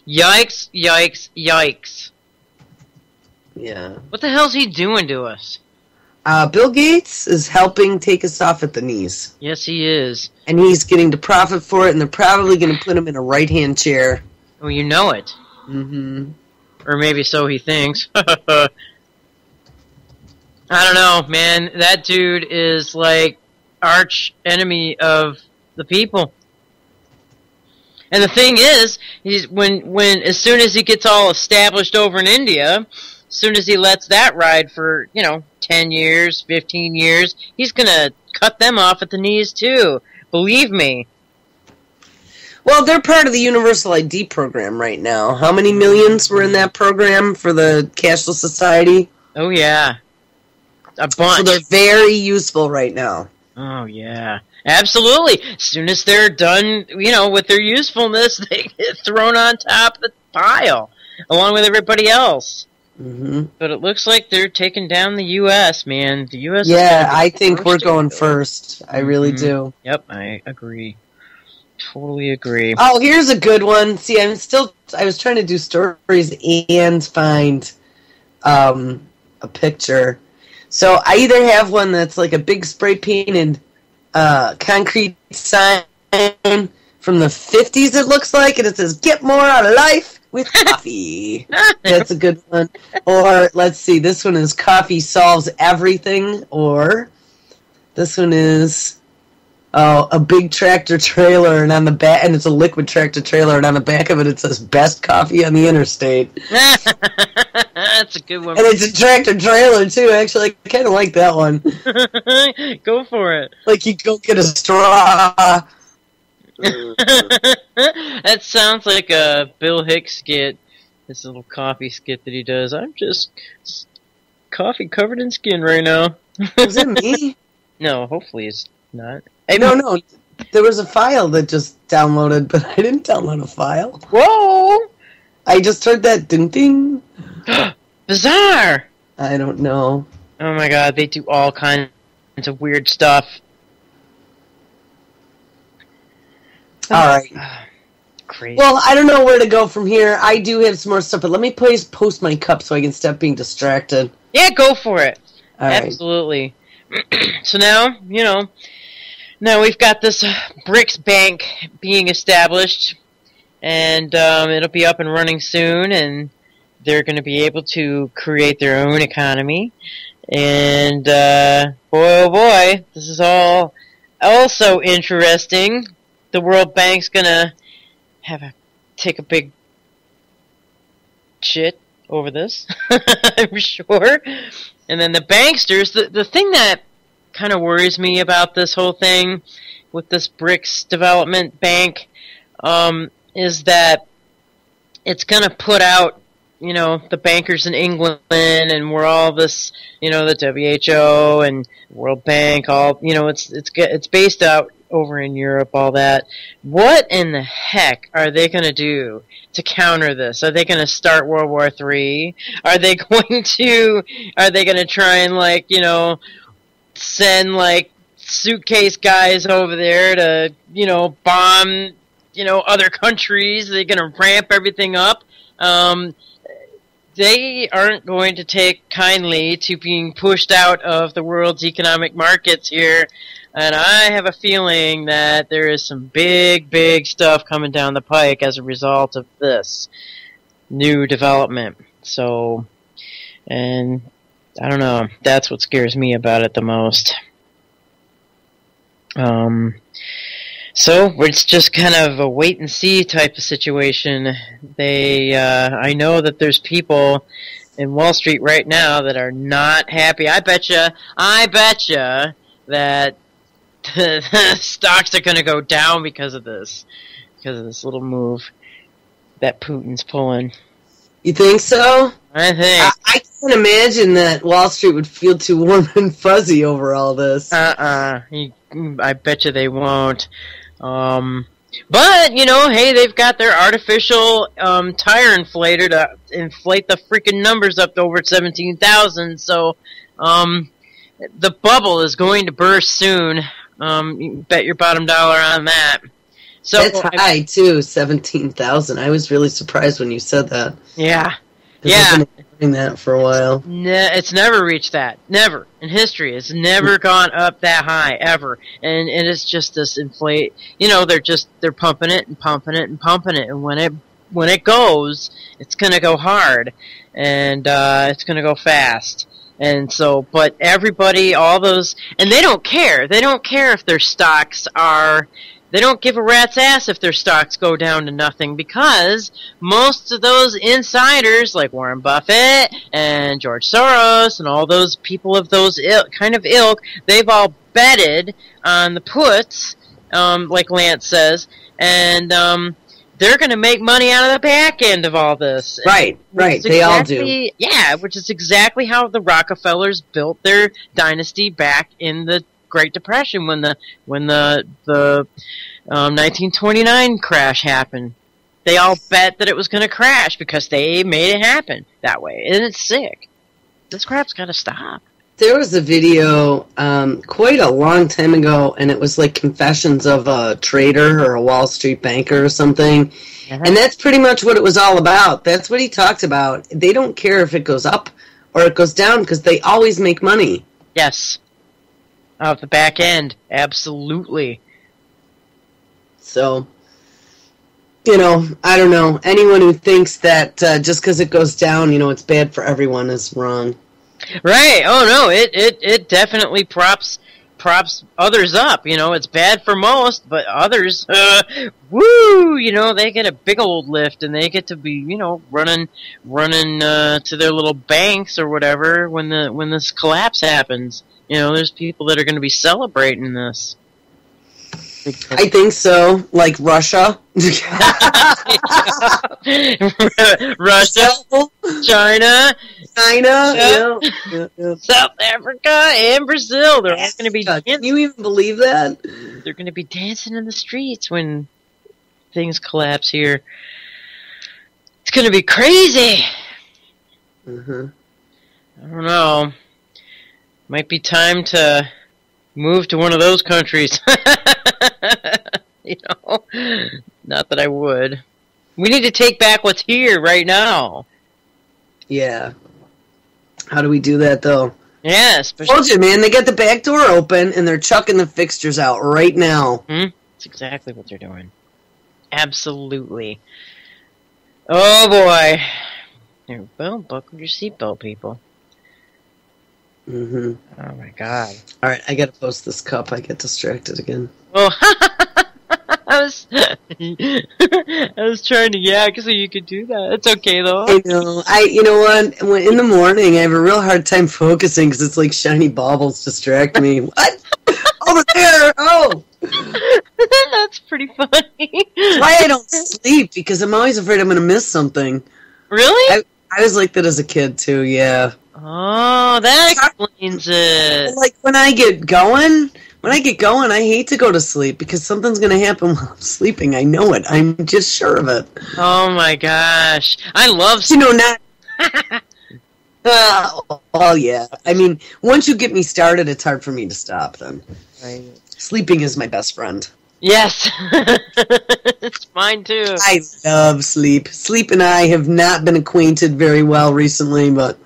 Yikes, yikes, yikes. Yeah. What the hell's he doing to us? Bill Gates is helping take us off at the knees. Yes, he is. And he's getting to profit for it, and they're probably going to put him in a right-hand chair. Oh, you know it. Mm-hmm. Or maybe so he thinks. I don't know, man. That dude is like arch enemy of the people. And the thing is, he's when as soon as he gets all established over in India, as soon as he lets that ride for, 10 years, 15 years, he's going to cut them off at the knees too. Believe me. Well, they're part of the Universal ID program right now. How many millions were in that program for the cashless society? Oh, yeah. A bunch. So they're very useful right now. Oh, yeah. Absolutely. As soon as they're done, with their usefulness, they get thrown on top of the pile, along with everybody else. Mm-hmm. But it looks like they're taking down the U.S., man. The U.S. Yeah, I think we're going first. I really do. Yep, I agree. Totally agree. Oh, here's a good one. See, I was trying to do stories and find a picture. So I either have one that's like a big spray painted concrete sign from the 50s, it looks like, and it says, "Get more out of life with coffee." That's a good one. Or, let's see, this one is "Coffee solves everything." Or, this one is a big tractor trailer, and on the back, and it's a liquid tractor trailer, and on the back of it, it says "Best coffee on the interstate." That's a good one. And it's a tractor trailer, too. Actually, I kind of like that one. Go for it. Like you go get a straw. That sounds like a Bill Hicks skit. This little coffee skit that he does. I'm just coffee covered in skin right now. Was it me? No, hopefully it's not. No. There was a file that just downloaded, but I didn't download a file. Whoa! I just heard that ding ding. Bizarre! I don't know. Oh my god, they do all kinds of weird stuff. Alright. Crazy. Well, I don't know where to go from here. I do have some more stuff, but let me please post my cup so I can stop being distracted. Yeah, go for it. All right. Absolutely. So now, now we've got this BRICS Bank being established, and it'll be up and running soon, and they're going to be able to create their own economy. And boy, oh boy, this is all also interesting. The World Bank's going to take a big shit over this, I'm sure. And then the banksters, the thing that kind of worries me about this whole thing with this BRICS Development Bank is that it's going to put out, the bankers in England and we're all this, the WHO and World Bank, all, it's based out over in Europe, all that. What in the heck are they going to do to counter this? Are they going to start World War III? Are they going to try and, like, you know, send, like, suitcase guys over there to, you know, bomb, you know, other countries? Are they going to ramp everything up? They aren't going to take kindly to being pushed out of the world's economic markets here, and I have a feeling that there is some big, big stuff coming down the pike as a result of this new development. So, and I don't know, that's what scares me about it the most. So it's just kind of a wait and see type of situation. I know that there's people in Wall Street right now that are not happy. I betcha that the stocks are going to go down because of this little move that Putin's pulling. You think so? I think. I can't imagine that Wall Street would feel too warm and fuzzy over all this. I bet you they won't. But, you know, hey, they've got their artificial tire inflator to inflate the freaking numbers up to over 17,000, so the bubble is going to burst soon. You bet your bottom dollar on that. So that's high, too, 17,000. I was really surprised when you said that. Yeah. I've been hearing that for a while. It's never reached that. Never. In history. It's never gone up that high, ever. And it's just this inflate. You know, they're pumping it and pumping it and pumping it. And when it goes, it's going to go hard. And it's going to go fast. And so, but everybody, all those, and they don't care. They don't care if their stocks are... They don't give a rat's ass if their stocks go down to nothing, because most of those insiders, like Warren Buffett and George Soros and all those people of those kind of ilk, they've all betted on the puts, like Lance says, and they're going to make money out of the back end of all this. Right. They all do. Yeah, which is exactly how the Rockefellers built their dynasty back in the Great Depression when the 1929 crash happened. They all bet that it was going to crash because they made it happen that way, and it's sick. This crap's got to stop. There was a video quite a long time ago, and it was like confessions of a trader or a Wall Street banker or something, and that's pretty much what it was all about. That's what he talked about. They don't care if it goes up or it goes down because they always make money. Yes. Off the back end, absolutely. So, you know, I don't know. Anyone who thinks that just because it goes down, you know, it's bad for everyone is wrong. Right. Oh no, it definitely props others up. You know, it's bad for most, but others, woo! You know, they get a big old lift, and they get to be, you know, running to their little banks or whatever when this collapse happens. You know, there's people that are going to be celebrating this. I think so. Like Russia. Russia. China. Yeah. South Africa and Brazil. They're all going to be dancing. Can you even believe that? They're going to be dancing in the streets when things collapse here. It's going to be crazy. Mm-hmm. I don't know. Might be time to move to one of those countries. You know? Not that I would. We need to take back what's here right now. Yeah. How do we do that, though? Yeah, especially... Told you, man. They got the back door open, and they're chucking the fixtures out right now. That's exactly what they're doing. Absolutely. Oh, boy. Here, well, buckle your seatbelt, people. Mm-hmm. Oh my god. Alright, I gotta post this cup. I get distracted again. Well, I was trying to so you could do that. It's okay though. I know. You know what? In the morning, I have a real hard time focusing because it's like shiny baubles distract me. What? Over there! Oh! That's pretty funny. Why I don't sleep, because I'm always afraid I'm gonna miss something. Really? I was like that as a kid too, yeah. Oh, that explains it. Like when I get going, when I get going, I hate to go to sleep because something's going to happen while I'm sleeping. I know it. I'm just sure of it. Oh my gosh. I love not... well, yeah. I mean, once you get me started, it's hard for me to stop then. Right. Sleeping is my best friend. Yes. It's mine too. I love sleep. Sleep and I have not been acquainted very well recently, but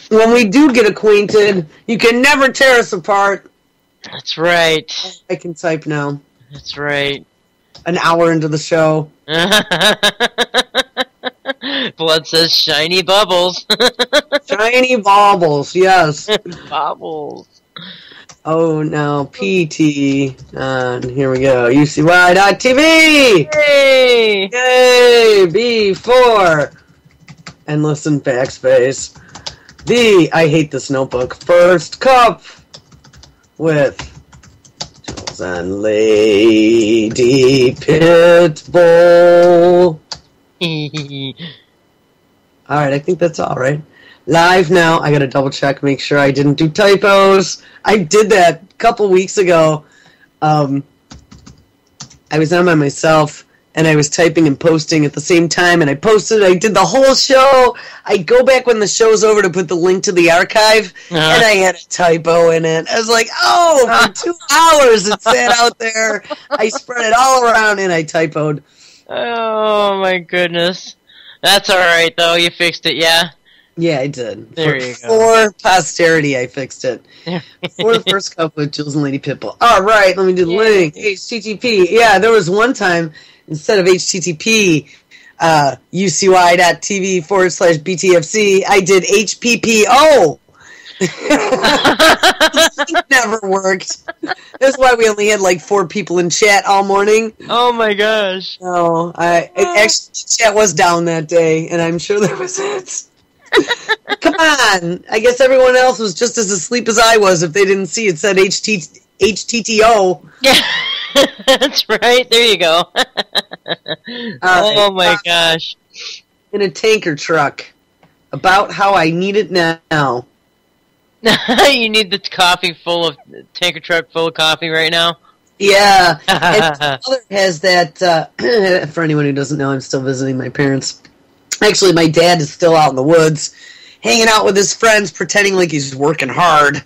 when we do get acquainted, you can never tear us apart. That's right. I can type now. That's right. An hour into the show. Blood says shiny bubbles. Shiny baubles, yes. Bubbles. Oh, now PT. Here we go. UCY.TV! Yay! Yay! B4. And listen, backspace. I hate this notebook. First cup with Jules and Lady Pitbull. Alright, I think that's all, right? Live now. I gotta double check, make sure I didn't do typos. I did that a couple weeks ago. I was on by myself, and I was typing and posting at the same time, and I did the whole show. I go back when the show's over to put the link to the archive, and I had a typo in it. I was like, for 2 hours it sat out there. I spread it all around, and I typoed. Oh, my goodness. That's alright, though. You fixed it, yeah? Yeah, I did. There you go. For posterity, I fixed it. For the first cup with Jules and Lady Pitbull. All right, let me do the link. HTTP. Yeah, there was one time, instead of HTTP, UCY.TV/BTFC, I did HPPO. It never worked. That's why we only had like 4 people in chat all morning. Oh my gosh. No, actually, chat was down that day, and I'm sure that was it. Come on. I guess everyone else was just as asleep as I was if they didn't see it said HTTO. Yeah, that's right. There you go. Oh my gosh. In a tanker truck. About how I need it now. You need the tanker truck full of coffee right now? Yeah. And my mother has that, for anyone who doesn't know, I'm still visiting my parents. Actually, my dad is still out in the woods, hanging out with his friends, pretending like he's working hard.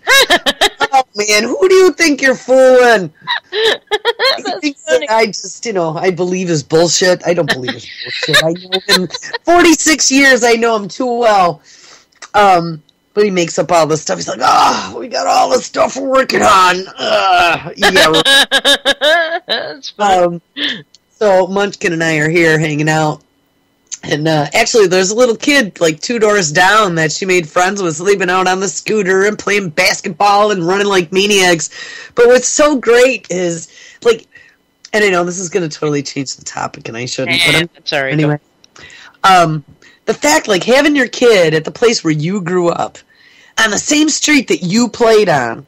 Oh, man, who do you think you're fooling? I just, I believe his bullshit. I don't believe his bullshit. I know him. 46 years, I know him too well. But he makes up all this stuff. He's like, we got all this stuff we're working on. Yeah. That's fun. So Munchkin and I are here hanging out. And actually, there's a little kid like 2 doors down that she made friends with, sleeping out on the scooter and playing basketball and running like maniacs. But what's so great is, like, and I know this is going to totally change the topic, and I shouldn't. But sorry. Anyway, the fact, like, having your kid at the place where you grew up, on the same street that you played on,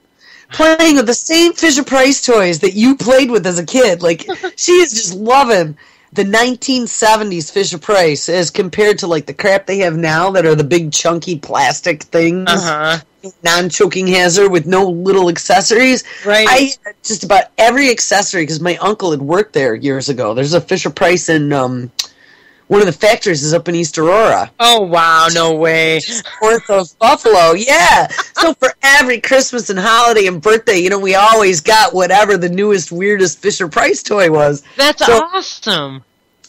playing with the same Fisher-Price toys that you played with as a kid, like, she is just loving the 1970s Fisher-Price as compared to, like, the crap they have now that are the big chunky plastic things, non-choking hazard with no little accessories. Right. I had just about every accessory because my uncle had worked there years ago. There's a Fisher-Price in one of the factories is up in East Aurora. Oh, wow, no way. North of Buffalo, yeah. So for every Christmas and holiday and birthday, we always got whatever the newest, weirdest Fisher-Price toy was. That's awesome.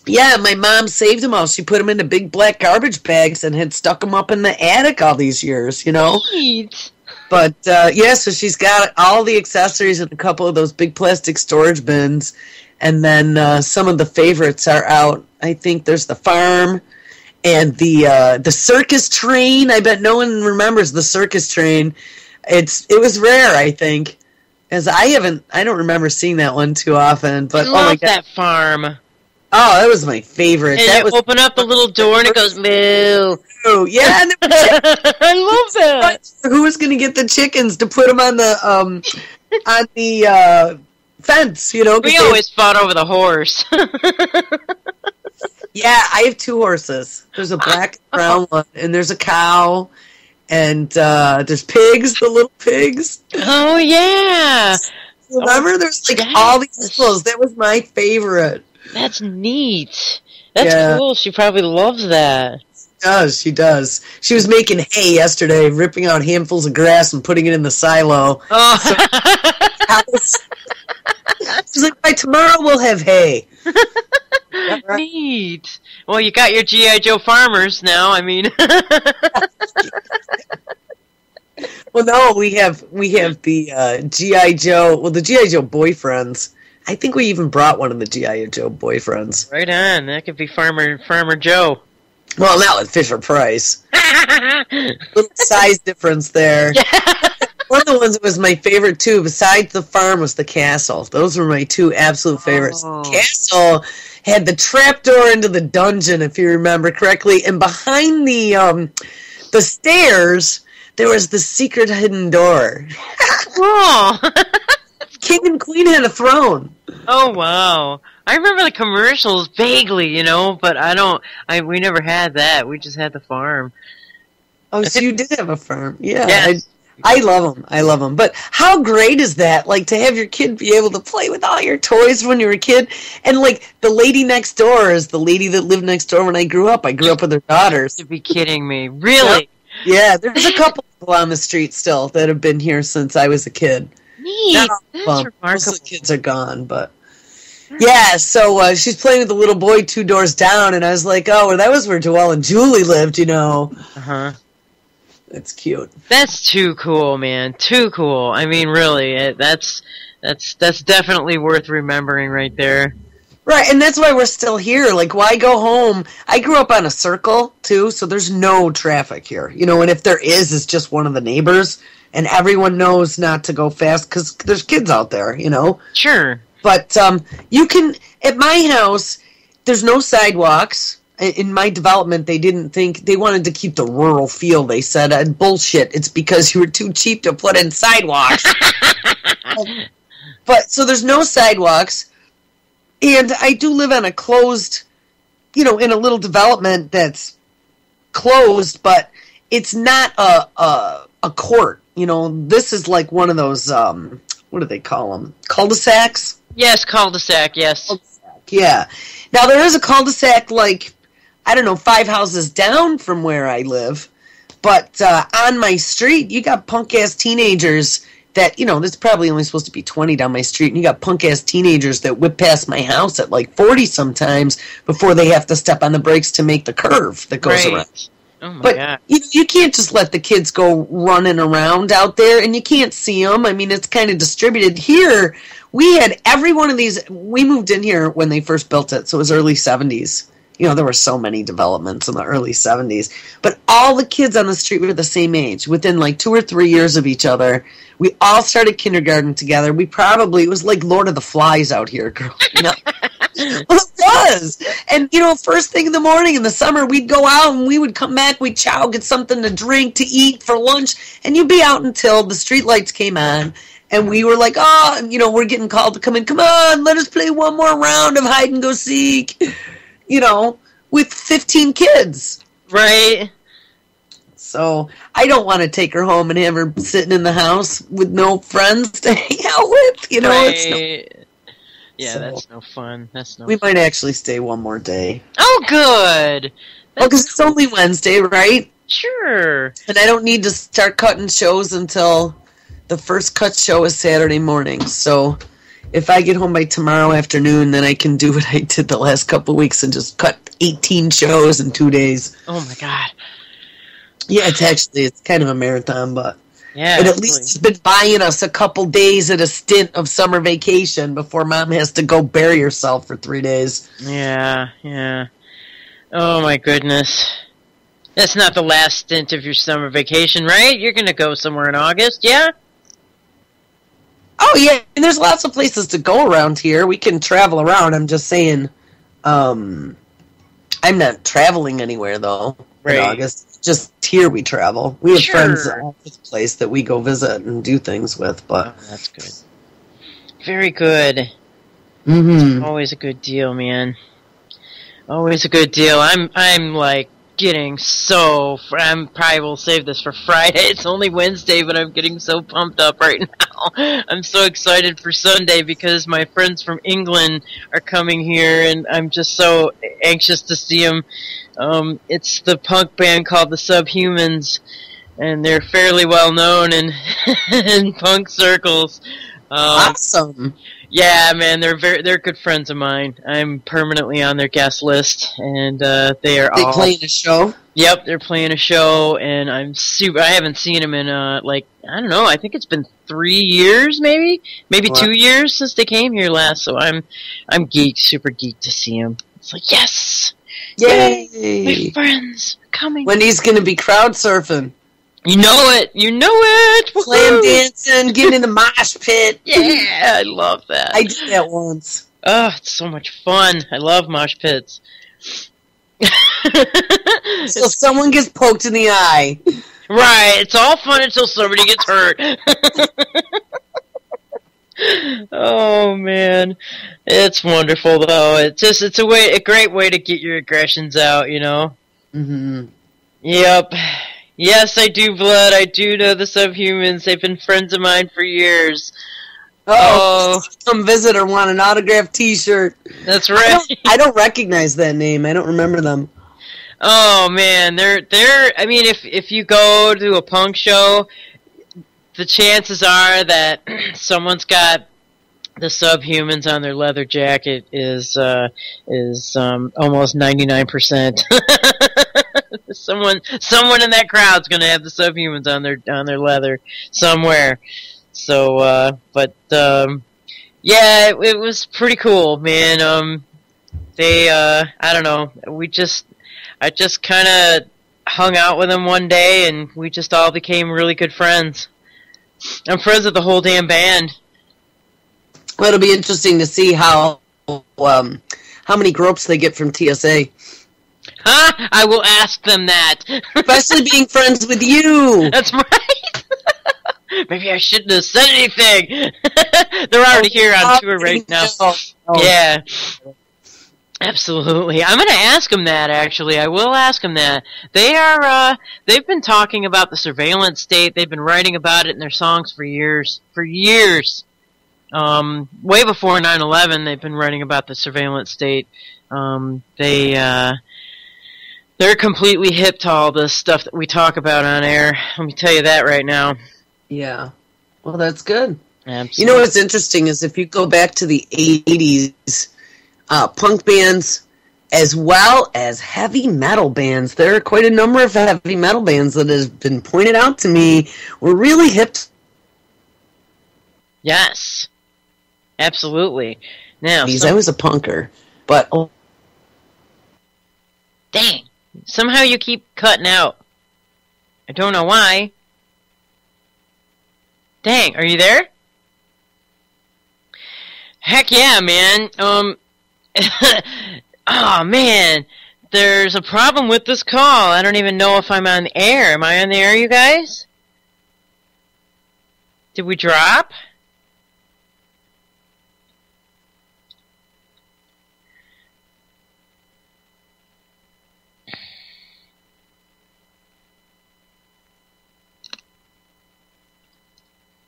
Yeah, my mom saved them all. She put them into big black garbage bags and had stuck them up in the attic all these years, Neat. But, so she's got all the accessories in a couple of those big plastic storage bins. And then some of the favorites are out. I think there's the farm and the circus train. I bet no one remembers the circus train. It was rare, I think, as I don't remember seeing that one too often. But I love that farm. Oh, that was my favorite. And you open up the little door and it goes moo. Oh yeah, and I love that. Who was going to get the chickens to put them on the fence? We always fought over the horse. Yeah, I have 2 horses. There's a black and brown one, and there's a cow, And there's pigs, the little pigs. Oh, yeah. Remember? There's like all these clothes. That was my favorite. That's neat. That's cool. She probably loves that. She does. She was making hay yesterday, ripping out handfuls of grass and putting it in the silo. Oh. She's like, by tomorrow we'll have hay. Neat. Well, you got your G.I. Joe farmers now. I mean. Well, no, we have the G.I. Joe. Well, the G.I. Joe boyfriends. I think we even brought one of the G.I. Joe boyfriends. Right on. That could be Farmer Joe. Well, not with Fisher Price. Little size difference there. One of the ones that was my favorite, too, besides the farm, was the castle. Those were my two absolute favorites. Oh. The castle had the trapdoor into the dungeon, if you remember correctly, and behind the stairs, there was the secret hidden door. Oh. King and Queen had a throne. Oh, wow. I remember the commercials vaguely, but we never had that. We just had the farm. Oh, so you did have a farm. Yeah. Yes. I love them. I love them. But how great is that? Like, to have your kid be able to play with all your toys when you were a kid. And, like, the lady next door is the lady that lived next door when I grew up. I grew up with her daughters. You'd be kidding me. Really? Yeah, there's a couple people on the street still that have been here since I was a kid. Neat. That's remarkable. Most of the kids are gone, but... Yeah, so she's playing with the little boy 2 doors down, and I was like, oh, well, that was where Joelle and Julie lived, Uh-huh. It's cute. That's too cool, man. Too cool. I mean, really, that's definitely worth remembering right there. Right, and that's why we're still here. Like, why go home? I grew up on a circle, too, so there's no traffic here. And if there is, it's just one of the neighbors, and everyone knows not to go fast because there's kids out there, Sure. But you can, at my house, there's no sidewalks. In my development, they wanted to keep the rural feel. They said, bullshit, it's because you were too cheap to put in sidewalks. But, so there's no sidewalks. And I do live on a closed, in a little development that's closed, but it's not a court. This is like one of those, what do they call them? Cul-de-sacs? Yes, cul-de-sac, yes. Cul-de-sac, yeah. Now, there is a cul-de-sac, like, I don't know, 5 houses down from where I live. But on my street, you got punk-ass teenagers that, there's probably only supposed to be 20 down my street, and you got punk-ass teenagers that whip past my house at like 40 sometimes before they have to step on the brakes to make the curve that goes around. Oh my God. You can't just let the kids go running around out there, and you can't see them. I mean, it's kind of distributed. Here, we had every one of these. We moved in here when they first built it, so it was early 70s. There were so many developments in the early 70s. But all the kids on the street were the same age, within like 2 or 3 years of each other. We all started kindergarten together. It was like Lord of the Flies out here growing up. Well, it was. And, first thing in the morning in the summer, we'd go out and we would come back, we'd chow, get something to drink, to eat for lunch, and you'd be out until the street lights came on. And we were like, we're getting called to come in. Come on, let us play one more round of hide and go seek. With 15 kids. Right. So I don't want to take her home and have her sitting in the house with no friends to hang out with. Right. That's no fun. We might actually stay one more day. Oh, good. Because it's only Wednesday, right? Sure. And I don't need to start cutting shows until the first cut show is Saturday morning. So if I get home by tomorrow afternoon, then I can do what I did the last couple of weeks and just cut 18 shows in 2 days. Oh, my God. Yeah, it's kind of a marathon, but yeah, it at least has been buying us a couple days at a stint of summer vacation before Mom has to go bury herself for 3 days. Yeah. Oh, my goodness. That's not the last stint of your summer vacation, right? You're going to go somewhere in August, yeah? Oh, yeah, and there's lots of places to go around here. We can travel around. I'm just saying, I'm not traveling anywhere, though, in August. Just here we travel. We have friends all over the place that we go visit and do things with. But that's good. Very good. Mm-hmm. Always a good deal, man. Always a good deal. I'm like getting so... I probably will save this for Friday. It's only Wednesday, but I'm getting so pumped up right now. I'm so excited for Sunday because my friends from England are coming here, and I'm just so anxious to see them. It's the punk band called the Subhumans, and they're fairly well known in in punk circles. Awesome. Yeah, man, they're good friends of mine. I'm permanently on their guest list, and they playing a show. Yep, they're playing a show, and I haven't seen them in I don't know. I think it's been 3 years, maybe Wow. 2 years since they came here last. So I'm super geeked to see them. It's like yes, Yay! my friends are coming. Wendy's gonna be crowd surfing. You know it. Woohoo! Slam dancing, getting in the mosh pit. Yeah, I love that. I did that once. Oh, it's so much fun. I love mosh pits. So someone gets poked in the eye. Right, it's all fun until somebody gets hurt. Oh man, it's wonderful though. It's a great way to get your aggressions out, you know. Mm-hmm. Yep. Yes, I do, Blood. I do know the Subhumans. They've been friends of mine for years. Oh. Some visitor want an autographed T-shirt. That's right. I don't recognize that name. I don't remember them. Oh man, they're. I mean, if you go to a punk show, the chances are that someone's got the Subhumans on their leather jacket is almost 99%. Someone in that crowd's gonna have the Subhumans on their leather somewhere. So, yeah, it was pretty cool, man. I don't know. I just kind of hung out with them one day, and we just all became really good friends. I'm friends with the whole damn band. Well, it'll be interesting to see how many gropes they get from TSA. Huh? I will ask them that. Especially being friends with you. That's right. Maybe I shouldn't have said anything. They're already here on tour right now. Oh. Yeah. Absolutely. I'm going to ask them that, actually. I will ask them that. They've been talking about the surveillance state. They've been writing about it in their songs for years. For years. Way before 9/11, they've been writing about the surveillance state. They're completely hip to all this stuff that we talk about on air. Let me tell you that right now. Yeah. Well, that's good. Absolutely. You know what's interesting is if you go back to the 80s, punk bands as well as heavy metal bands, there are quite a number of heavy metal bands that has been pointed out to me were really hip. Yes. Absolutely. Now, I was a punker, but dang. Somehow you keep cutting out. I don't know why. Dang, are you there? Heck yeah, man. Oh man, there's a problem with this call. I don't even know if I'm on the air. Am I on the air, you guys? Did we drop?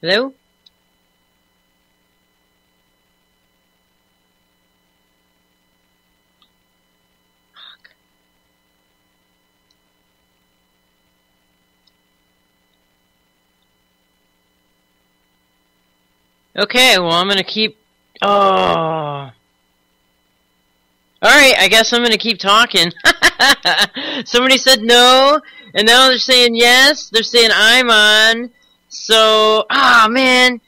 Hello? Fuck. Okay, well, I'm gonna keep... Oh. Alright, I guess I'm gonna keep talking. Somebody said no, and now they're saying yes. They're saying I'm on. So, man,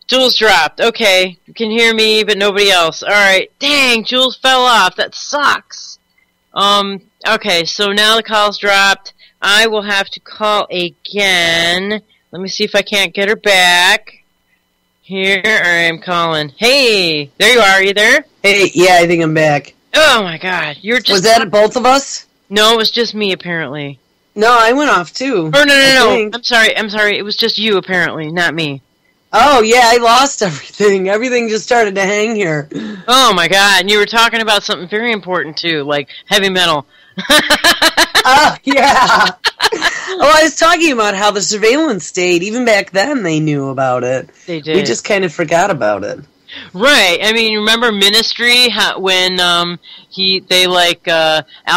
Jules dropped. Okay, you can hear me, but nobody else. Alright, dang, Jules fell off. That sucks. Okay, so now the call's dropped. I will have to call again. Let me see if I can't get her back. Here I am calling. Hey, there you are. Are you there? Hey, yeah, I think I'm back. Oh my god, you're just... Was that both of us? No, it was just me, apparently. No, I went off too. Oh, no. I'm sorry. It was just you, apparently, not me. Oh, yeah, I lost everything. Everything just started to hang here. Oh, my God. And you were talking about something very important, too, like heavy metal. Oh, yeah. Oh, I was talking about how the surveillance state, even back then, they knew about it. They did. We just kind of forgot about it. Right. I mean, remember Ministry when Al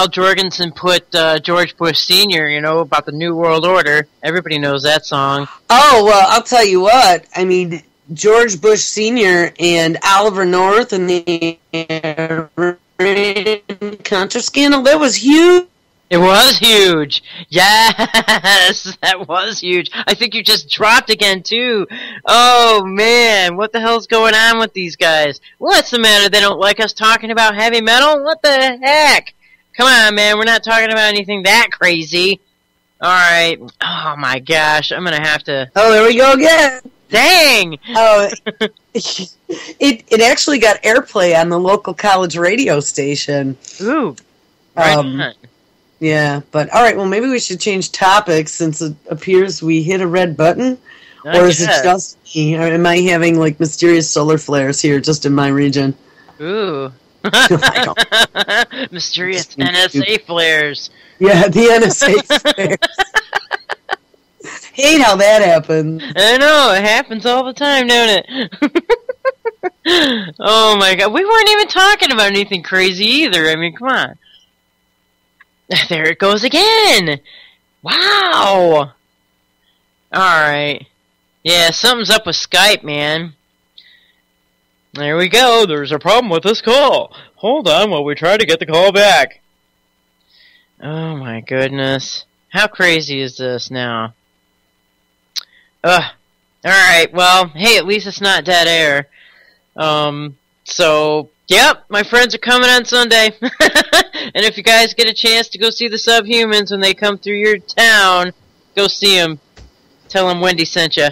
Jorgensen put George Bush Sr. About the New World Order. Everybody knows that song. Oh, well, I'll tell you what. I mean, George Bush Sr. and Oliver North and the Contra scandal, that was huge. It was huge. Yes, that was huge. I think you just dropped again, too. Oh, man. What the hell's going on with these guys? What's the matter? They don't like us talking about heavy metal? What the heck? Come on, man. We're not talking about anything that crazy. All right. Oh, my gosh. I'm going to have to... Oh, there we go again. Dang! Oh, it actually got airplay on the local college radio station. Ooh. Right on. Yeah, but all right, well, maybe we should change topics since it appears we hit a red button. Or is it just me? Or am I having, like, mysterious solar flares here just in my region? Ooh. Mysterious NSA flares. Yeah, the NSA flares. Hate how that happens. I know, it happens all the time, don't it? Oh my god, we weren't even talking about anything crazy either. I mean, come on. There it goes again! Wow! Alright. Yeah, something's up with Skype, man. There we go. There's a problem with this call. Hold on while we try to get the call back. Oh my goodness. How crazy is this now? Alright, well, hey, at least it's not dead air. So... Yep, my friends are coming on Sunday. And if you guys get a chance to go see the Subhumans when they come through your town, go see them. Tell them Wendy sent you.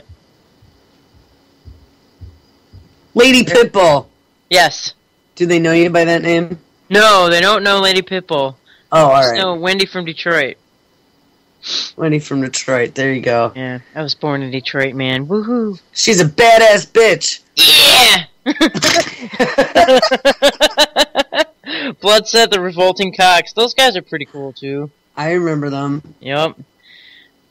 Lady Pitbull. Yes. Do they know you by that name? No, they don't know Lady Pitbull. Oh, alright. No, Wendy from Detroit. Wendy from Detroit, there you go. Yeah, I was born in Detroit, man. Woohoo. She's a badass bitch. Yeah! Bloodset, the Revolting Cocks. Those guys are pretty cool, too. I remember them. Yep.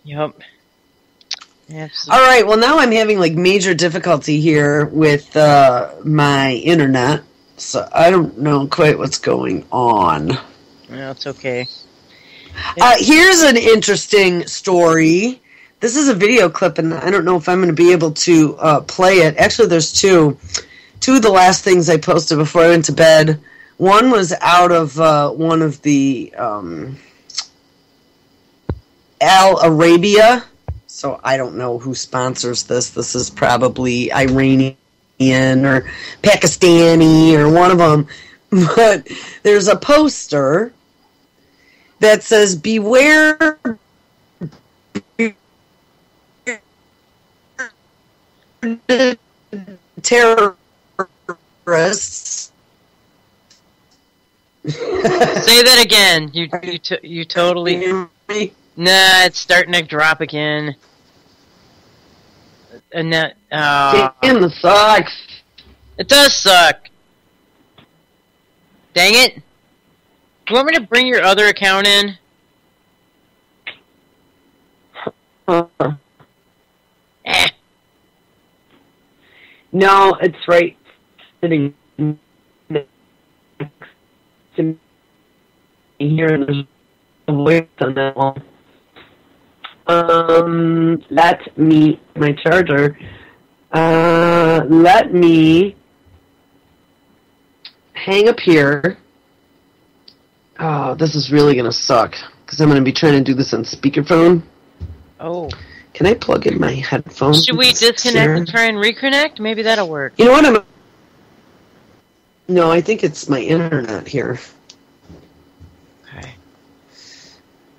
Absolutely. Alright, well now I'm having like major difficulty here with my internet. So I don't know quite what's going on. No, it's okay. Here's an interesting story. This is a video clip, and I don't know if I'm going to be able to play it. Actually, there's two. Two of the last things I posted before I went to bed. One was out of one of the Al Arabia. So I don't know who sponsors this. This is probably Iranian or Pakistani or one of them. But there's a poster that says, "Beware terrorists." Say that again. You totally. Nah, it's starting to drop again. And that. Damn, this sucks. It does suck. Dang it. Do you want me to bring your other account in? No, it's right sitting next to me here, and there's a voice on that one. Let me, my charger, let me hang up here. Oh, this is really going to suck, because I'm going to be trying to do this on speakerphone. Oh. Can I plug in my headphones? Should we disconnect and try and reconnect? Maybe that'll work. You know what? No, I think it's my internet here. Okay.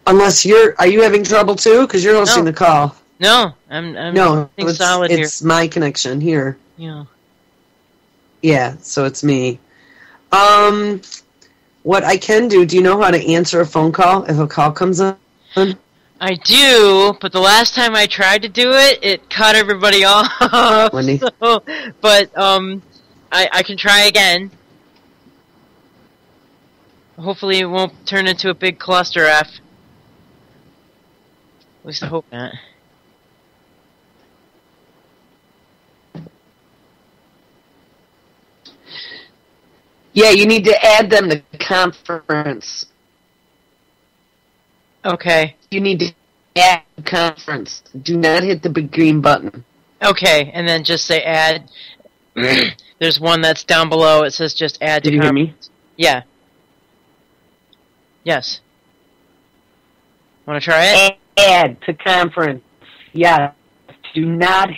Unless are you having trouble too? Because you're hosting the call. No, I'm solid here. It's my connection here. Yeah. Yeah, so it's me. What I can do you know how to answer a phone call if a call comes in? I do, but the last time I tried to do it, it cut everybody off. Wendy? So, but I can try again. Hopefully it won't turn into a big cluster F. At least I hope not. Yeah, you need to add them to conference. Okay. You need to add conference. Do not hit the big green button. Okay, and then just say add. There's one that's down below. It says just add Did to you hear conference. me? Yeah. Yes. Want to try it? Add to conference. Yeah. Do not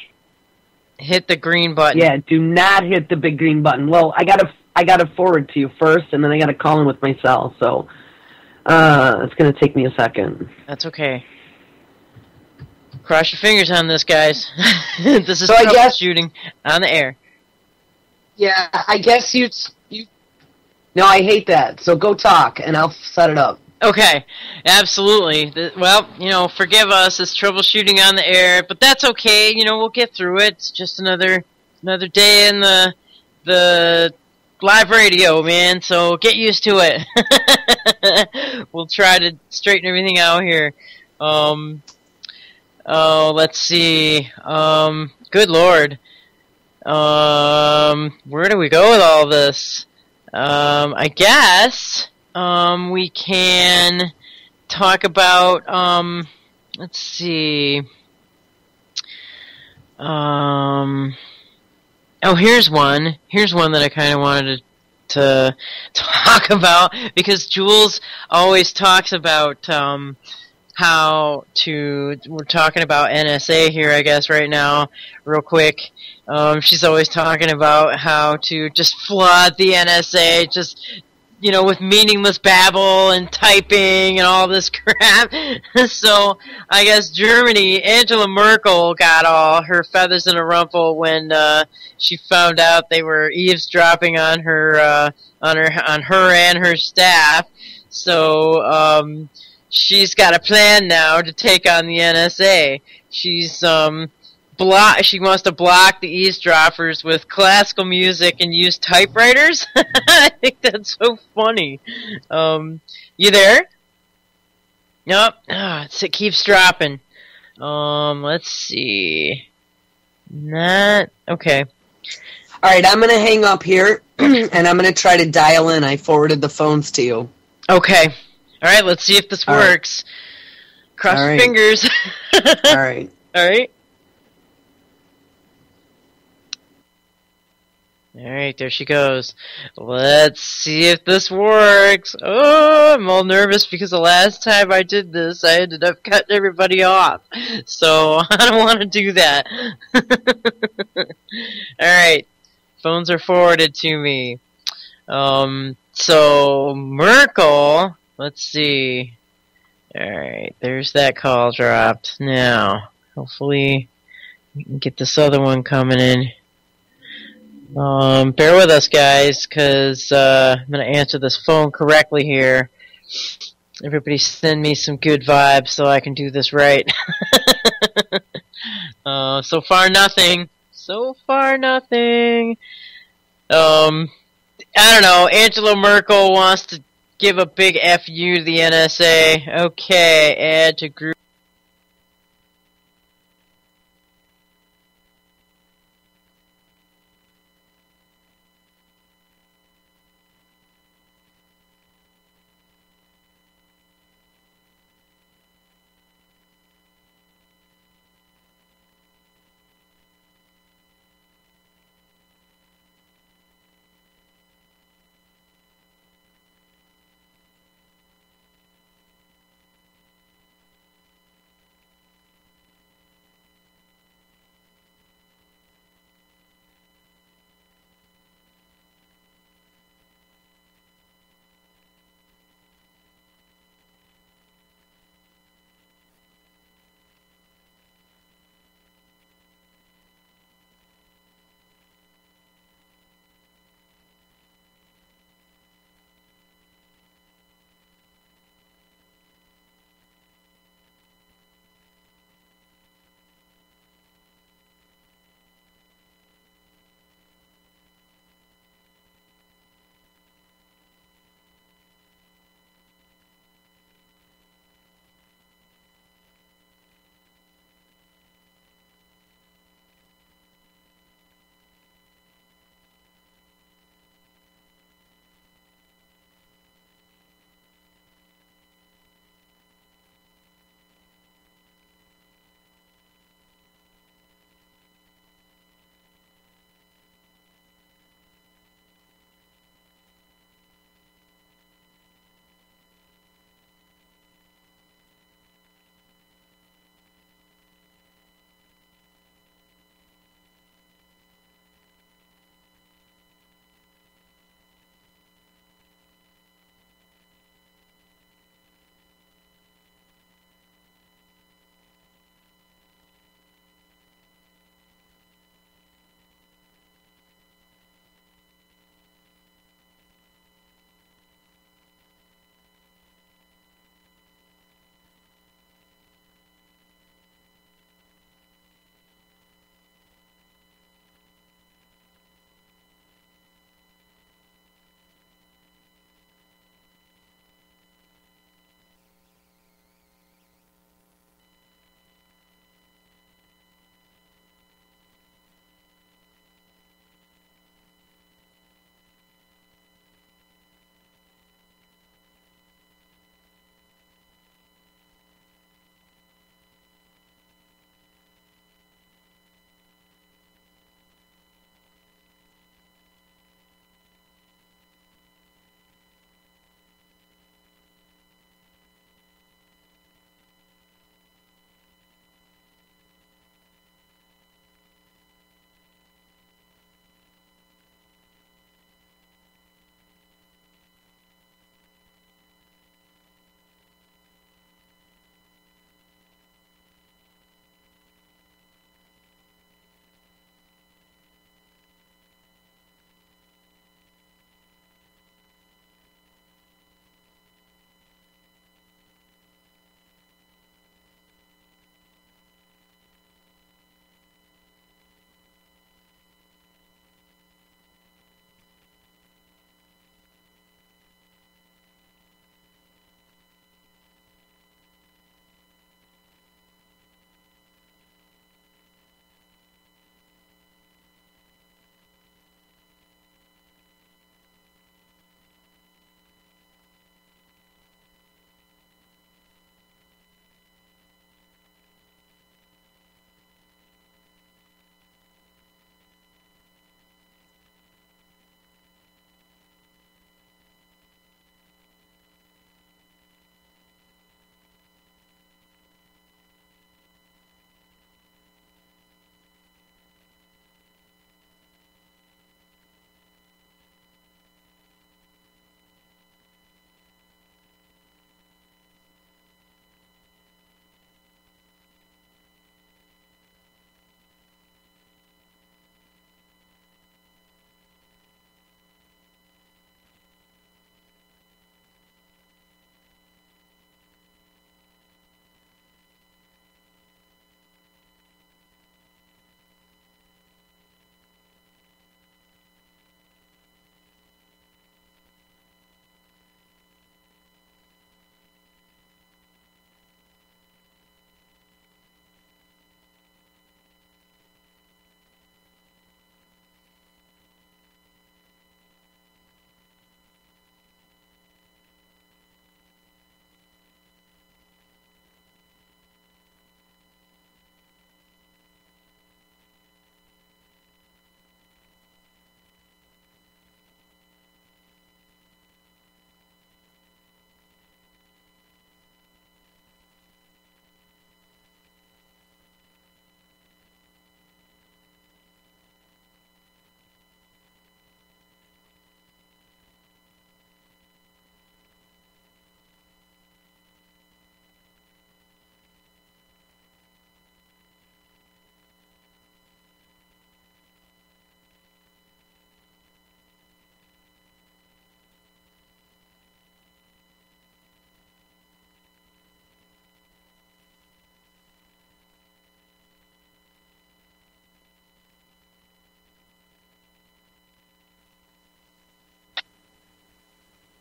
hit the green button. Yeah, do not hit the big green button. Well, I gotta forward to you first, and then I gotta call in with my cell. So it's gonna take me a second. That's okay. Cross your fingers on this, guys. This is So I guess shooting on the air. Yeah, I guess you. No, I hate that. So go talk, and I'll set it up. Okay, absolutely. Well, forgive us. It's troubleshooting on the air, but that's okay. We'll get through it. It's just another day in the live radio, man. So get used to it. We'll try to straighten everything out here. Let's see. Good Lord. Where do we go with all this? I guess. We can talk about, let's see. Oh, here's one. Here's one that I kind of wanted to talk about, because Jules always talks about, we're talking about NSA here, I guess, right now, real quick. She's always talking about how to just flood the NSA, just, with meaningless babble and typing and all this crap. So, I guess Germany, Angela Merkel got all her feathers in a rumple when, she found out they were eavesdropping on her and her staff. So, she's got a plan now to take on the NSA. She's, she wants to block the eavesdroppers with classical music and use typewriters. I think that's so funny. You there? Nope. It keeps dropping. Let's see. Not okay. All right, I'm gonna hang up here, and I'm gonna try to dial in. I forwarded the phones to you. Okay. All right. Let's see if this works. Cross your fingers. All right. All right. Alright, there she goes. Let's see if this works. Oh, I'm all nervous because the last time I did this, I ended up cutting everybody off. So, I don't want to do that. Alright, phones are forwarded to me. So, Merkel, let's see. Alright, there's that call dropped. Now, hopefully, we can get this other one coming in. Bear with us, guys, because I'm going to answer this phone correctly here. Everybody send me some good vibes so I can do this right. So far, nothing. So far, nothing. I don't know. Angela Merkel wants to give a big FU to the NSA. Okay, add to group.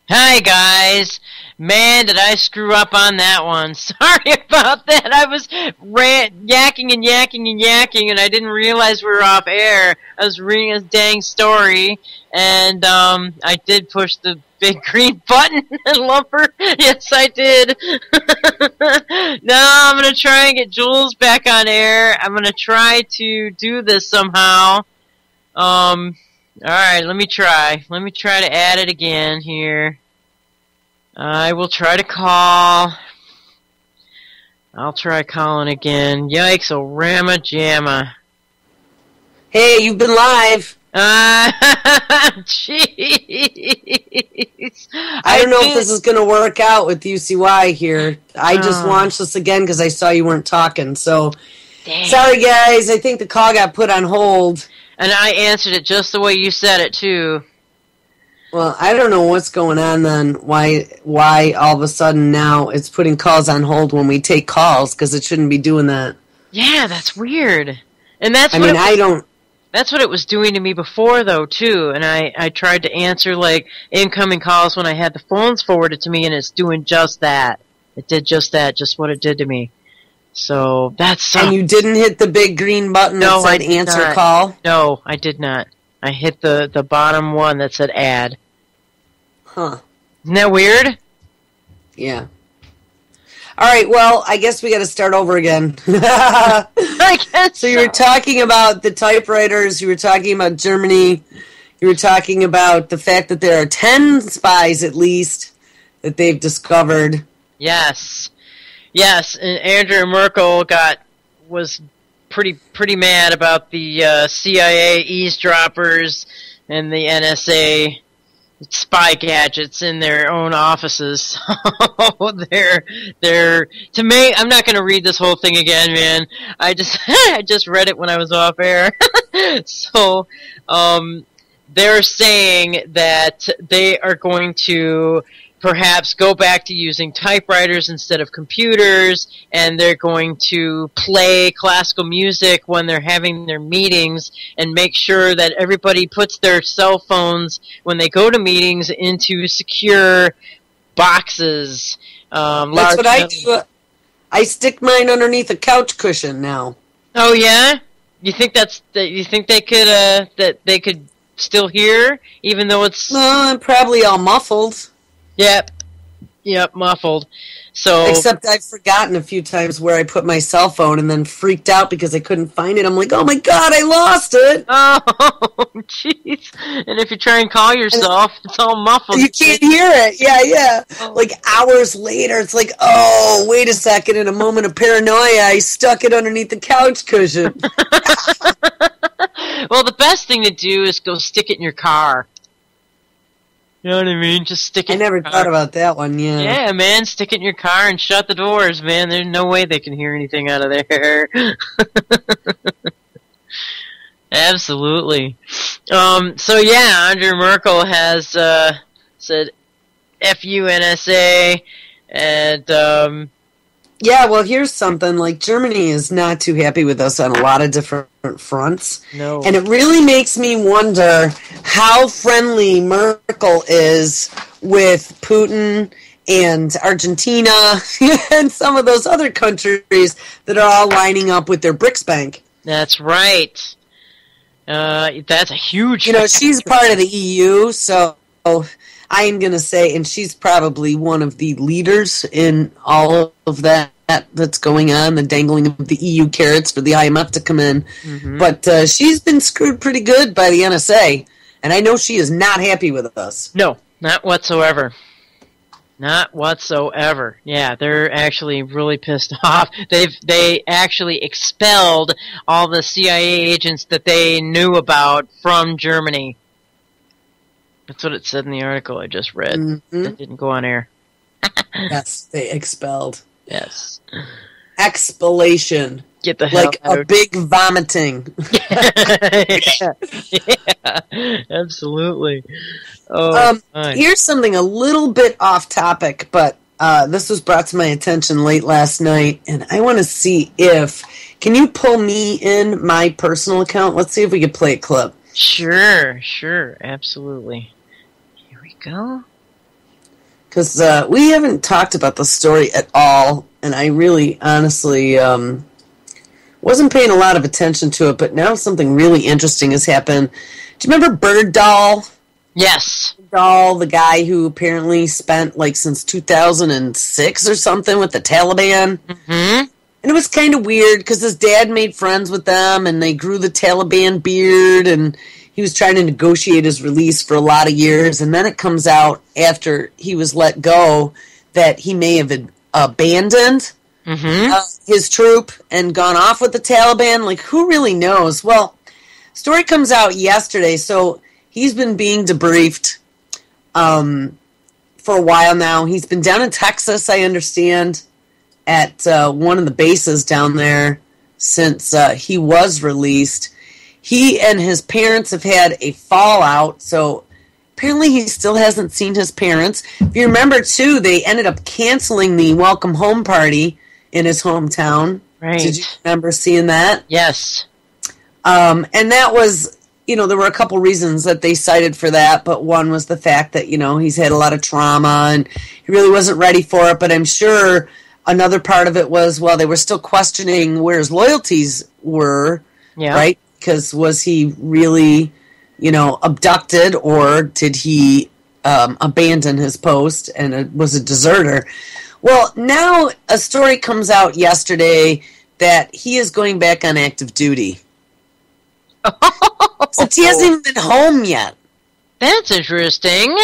Hi guys. Man, did I screw up on that one. Sorry about that. I was yakking and yakking and yakking, and I didn't realize we were off air. I was reading a dang story, and I did push the big green button and lumper. Yes, I did. Now I'm going to try and get Jules back on air. I'm going to try to do this somehow. Alright, let me try. Let me try to add it again here. I will try to call. I'll try calling again. Yikes, oh Rama Jamma. Hey, you've been live. Jeez. I don't know if this is going to work out with UCY here. I just launched this again because I saw you weren't talking. So, sorry guys. I think the call got put on hold. And I answered it just the way you said it, too. Well, I don't know what's going on then. Why all of a sudden now it's putting calls on hold when we take calls, because it shouldn't be doing that. Yeah, that's weird. And that's That's what it was doing to me before, though, too. And I tried to answer, like, incoming calls when I had the phones forwarded to me, and it's doing just that. It did just that, just what it did to me. So, that's... And you didn't hit the big green button that said answer call? No, I did not. I hit the bottom one that said add. Huh. Isn't that weird? Yeah. All right, well, I guess we got to start over again. I guess so you were talking about the typewriters, you were talking about Germany, you were talking about the fact that there are 10 spies, at least, that they've discovered. Yes. Yes, and Angela Merkel was pretty mad about the CIA eavesdroppers and the NSA spy gadgets in their own offices. they're to me. I'm not going to read this whole thing again, man. I just read it when I was off air. So they're saying that they are going to perhaps go back to using typewriters instead of computers, and they're going to play classical music when they're having their meetings and make sure that everybody puts their cell phones when they go to meetings into secure boxes. That's what I do. I stick mine underneath a couch cushion now. Oh yeah? You think you think they could that they could still hear even though it's probably all muffled. Yep, muffled. So except I've forgotten a few times where I put my cell phone and then freaked out because I couldn't find it. I'm like, oh my god, I lost it! Oh, jeez. And if you try and call yourself, it's all muffled. You can't hear it. Yeah. Oh. Like hours later, it's like, oh, wait a second. In a moment of paranoia, I stuck it underneath the couch cushion. Well, the best thing to do is go stick it in your car. You know what I mean? Just stick it in your car. I never thought about that one, yeah. Yeah, man, stick it in your car and shut the doors, man. There's no way they can hear anything out of there. Absolutely. So, yeah, Angela Merkel has said, F you, NSA, and... Yeah, well, here's something. Like, Germany is not too happy with us on a lot of different fronts. No. And it really makes me wonder how friendly Merkel is with Putin and Argentina and some of those other countries that are all lining up with their BRICS bank. That's right. That's a huge... You know, she's part of the EU, so... I am going to say, and she's probably one of the leaders in all of that's going on, the dangling of the EU carrots for the IMF to come in. Mm-hmm. But she's been screwed pretty good by the NSA, and I know she is not happy with us. No, not whatsoever. Not whatsoever. Yeah, they're actually really pissed off. They actually expelled all the CIA agents that they knew about from Germany. That's what it said in the article I just read. Mm-hmm. That didn't go on air. Yes, they expelled. Yes. Expellation. Get the hell like out. A big vomiting. Yeah, absolutely. Oh, here's something a little bit off topic, but this was brought to my attention late last night, and I want to see if... Can you pull me in my personal account? Let's see if we can play a clip. Sure, absolutely. Here we go. because we haven't talked about the story at all, and I really, honestly, wasn't paying a lot of attention to it, but now something really interesting has happened. Do you remember Bird Doll? Yes. Doll, the guy who apparently spent, like, since 2006 or something with the Taliban? Mm-hmm. And it was kind of weird, because his dad made friends with them, and they grew the Taliban beard, and he was trying to negotiate his release for a lot of years, and then it comes out after he was let go that he may have abandoned his troop and gone off with the Taliban. Like, who really knows? Well, story comes out yesterday, so he's been being debriefed for a while now. He's been down in Texas, I understand, at one of the bases down there since he was released. He and his parents have had a fallout, so apparently he still hasn't seen his parents. If you remember, too, they ended up canceling the welcome home party in his hometown. Right. Did you remember seeing that? Yes. And that was, there were a couple reasons that they cited for that, but one was the fact that, he's had a lot of trauma and he really wasn't ready for it, but I'm sure another part of it was, well, they were still questioning where his loyalties were, right? Because was he really, abducted, or did he abandon his post and was a deserter? Well, now a story comes out yesterday that he is going back on active duty. Since he hasn't even been home yet. That's interesting.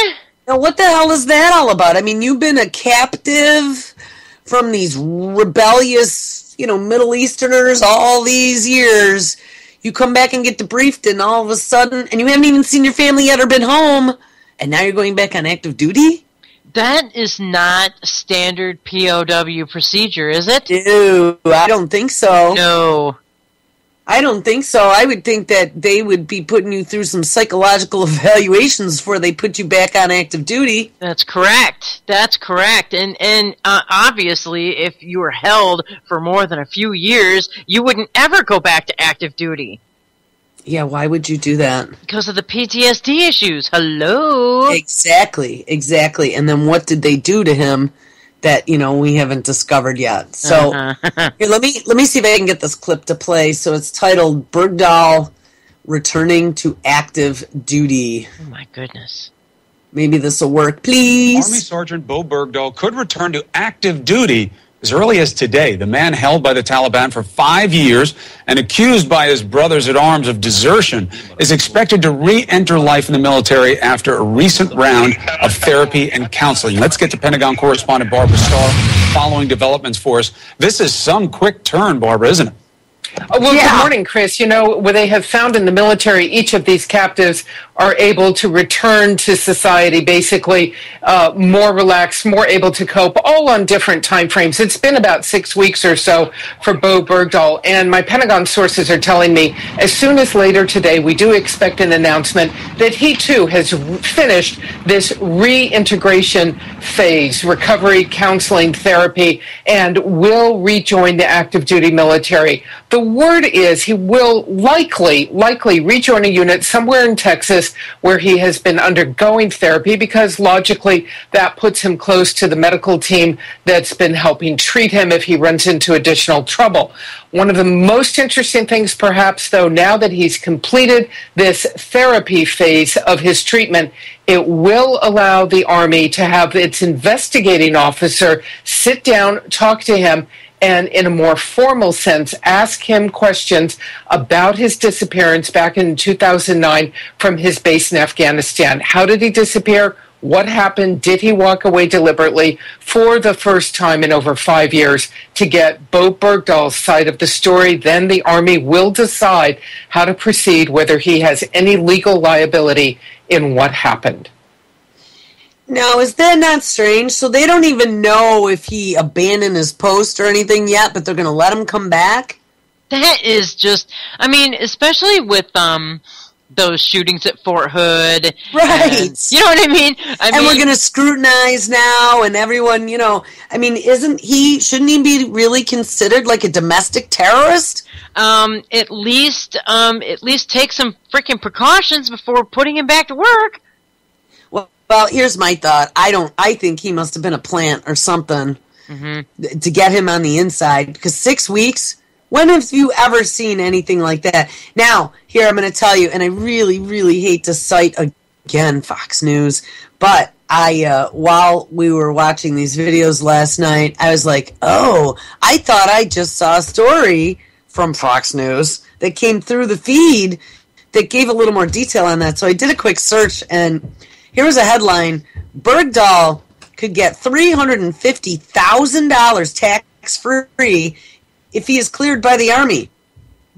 Now, what the hell is that all about? I mean, you've been a captive from these rebellious, Middle Easterners all these years. You come back and get debriefed, and all of a sudden, and you haven't even seen your family yet or been home, and now you're going back on active duty? That is not standard POW procedure, is it? No, I don't think so. No. I don't think so. I would think that they would be putting you through some psychological evaluations before they put you back on active duty. That's correct. That's correct. And obviously, if you were held for more than a few years, you wouldn't ever go back to active duty. Yeah, why would you do that? Because of the PTSD issues. Hello? Exactly. And then what did they do to him that, we haven't discovered yet? So, here, let me see if I can get this clip to play. So it's titled, Bergdahl Returning to Active Duty. Oh, my goodness. Maybe this will work, please. Army Sergeant Bo Bergdahl could return to active duty as early as today. The man held by the Taliban for 5 years and accused by his brothers-at-arms of desertion is expected to re-enter life in the military after a recent round of therapy and counseling. Let's get to Pentagon correspondent Barbara Starr following developments for us. This is some quick turn, Barbara, isn't it? Good morning, Chris. What they have found in the military, each of these captives are able to return to society, basically more relaxed, more able to cope, all on different time frames. It's been about 6 weeks or so for Bo Bergdahl, and my Pentagon sources are telling me as soon as later today, we do expect an announcement that he too has finished this reintegration phase, recovery, counseling, therapy, and will rejoin the active duty military. The word is he will likely rejoin a unit somewhere in Texas where he has been undergoing therapy, because logically that puts him close to the medical team that's been helping treat him if he runs into additional trouble. One of the most interesting things, perhaps, though, now that he's completed this therapy phase of his treatment, it will allow the Army to have its investigating officer sit down, talk to him, and in a more formal sense, ask him questions about his disappearance back in 2009 from his base in Afghanistan. How did he disappear? What happened? Did he walk away deliberately? For the first time in over 5 years, to get Bo Bergdahl's side of the story. Then the Army will decide how to proceed, whether he has any legal liability in what happened. Now, is that not strange? So they don't even know if he abandoned his post or anything yet, but they're going to let him come back? That is just, especially with those shootings at Fort Hood. Right. And, you know what I mean? And we're going to scrutinize now, and everyone, shouldn't he be really considered like a domestic terrorist? At least take some freaking precautions before putting him back to work. Well, here's my thought. I think he must have been a plant or something to get him on the inside. Because 6 weeks, when have you ever seen anything like that? Now, here I'm going to tell you, and I really, really hate to cite again Fox News, but while we were watching these videos last night, I was like, oh, I thought I just saw a story from Fox News that came through the feed that gave a little more detail on that. So I did a quick search, and here was a headline: Bergdahl could get $350,000 tax-free if he is cleared by the Army.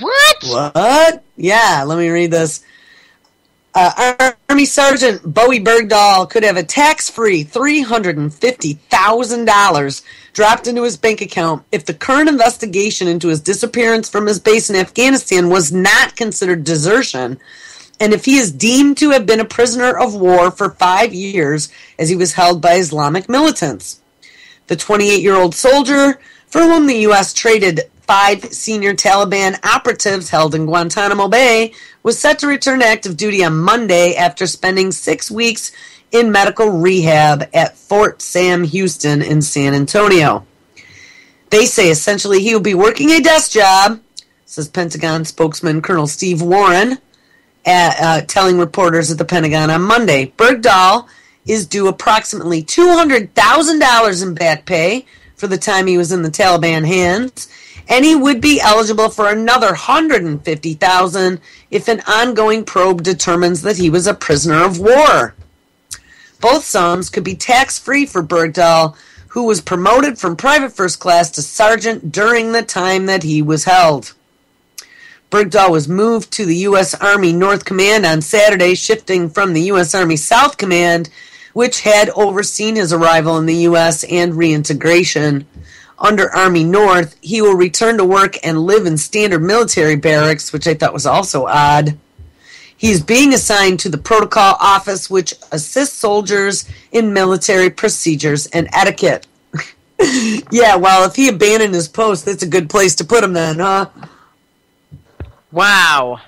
What? Yeah, let me read this. Army Sergeant Bowie Bergdahl could have a tax-free $350,000 dropped into his bank account if the current investigation into his disappearance from his base in Afghanistan was not considered desertion, and if he is deemed to have been a prisoner of war for 5 years as he was held by Islamic militants. The 28-year-old soldier, for whom the U.S. traded 5 senior Taliban operatives held in Guantanamo Bay, was set to return to active duty on Monday after spending 6 weeks in medical rehab at Fort Sam Houston in San Antonio. They say essentially he will be working a desk job, says Pentagon spokesman Colonel Steve Warren, telling reporters at the Pentagon on Monday. Bergdahl is due approximately $200,000 in back pay for the time he was in the Taliban hands, and he would be eligible for another $150,000 if an ongoing probe determines that he was a prisoner of war. Both sums could be tax-free for Bergdahl, who was promoted from private first class to sergeant during the time that he was held. Bergdahl was moved to the U.S. Army North Command on Saturday, shifting from the U.S. Army South Command, which had overseen his arrival in the U.S. and reintegration. Under Army North, he will return to work and live in standard military barracks, which I thought was also odd. He's being assigned to the protocol office, which assists soldiers in military procedures and etiquette. Yeah, well, if he abandoned his post, that's a good place to put him then, huh? Wow.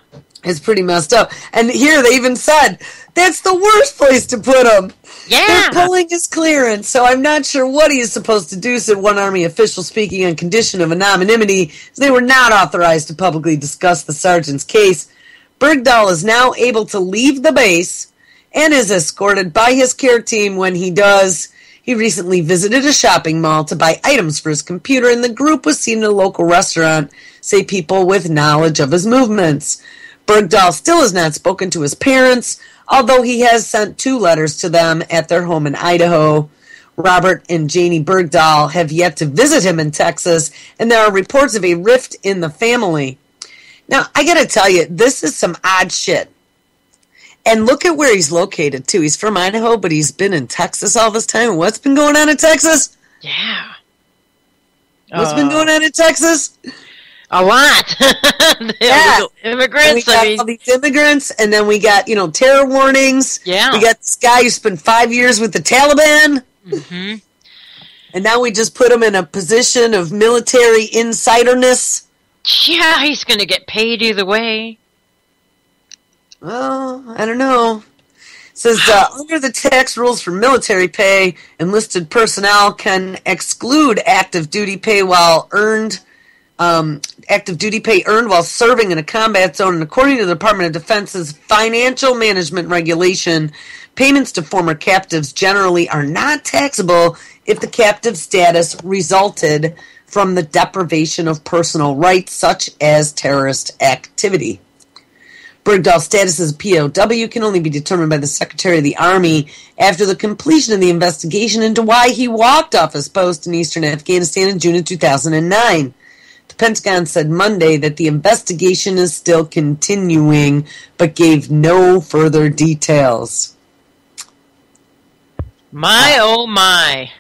It's pretty messed up. And here they even said, that's the worst place to put him. Yeah. They're pulling his clearance, so I'm not sure what he is supposed to do, said one Army official speaking on condition of anonymity. They were not authorized to publicly discuss the sergeant's case. Bergdahl is now able to leave the base and is escorted by his care team when he does. He recently visited a shopping mall to buy items for his computer, and the group was seen in a local restaurant, say people with knowledge of his movements. Bergdahl still has not spoken to his parents, although he has sent 2 letters to them at their home in Idaho. Robert and Janie Bergdahl have yet to visit him in Texas, and there are reports of a rift in the family. Now, I gotta tell you, this is some odd shit. And look at where he's located, too. He's from Idaho, but he's been in Texas all this time. What's been going on in Texas? Yeah. What's been going on in Texas? A lot. Yeah. Immigrants. We got all these immigrants, and then we got, terror warnings. Yeah. We got this guy who spent 5 years with the Taliban. Mm-hmm. And now we just put him in a position of military insiderness. Yeah, he's going to get paid either way. Well, I don't know. It says, under the tax rules for military pay, enlisted personnel can exclude active duty pay while earned while serving in a combat zone, and according to the Department of Defense's financial management regulation, payments to former captives generally are not taxable if the captive status resulted from the deprivation of personal rights, such as terrorist activity. Bergdahl's status as a POW can only be determined by the Secretary of the Army after the completion of the investigation into why he walked off his post in eastern Afghanistan in June of 2009. The Pentagon said Monday that the investigation is still continuing, but gave no further details. My, oh my.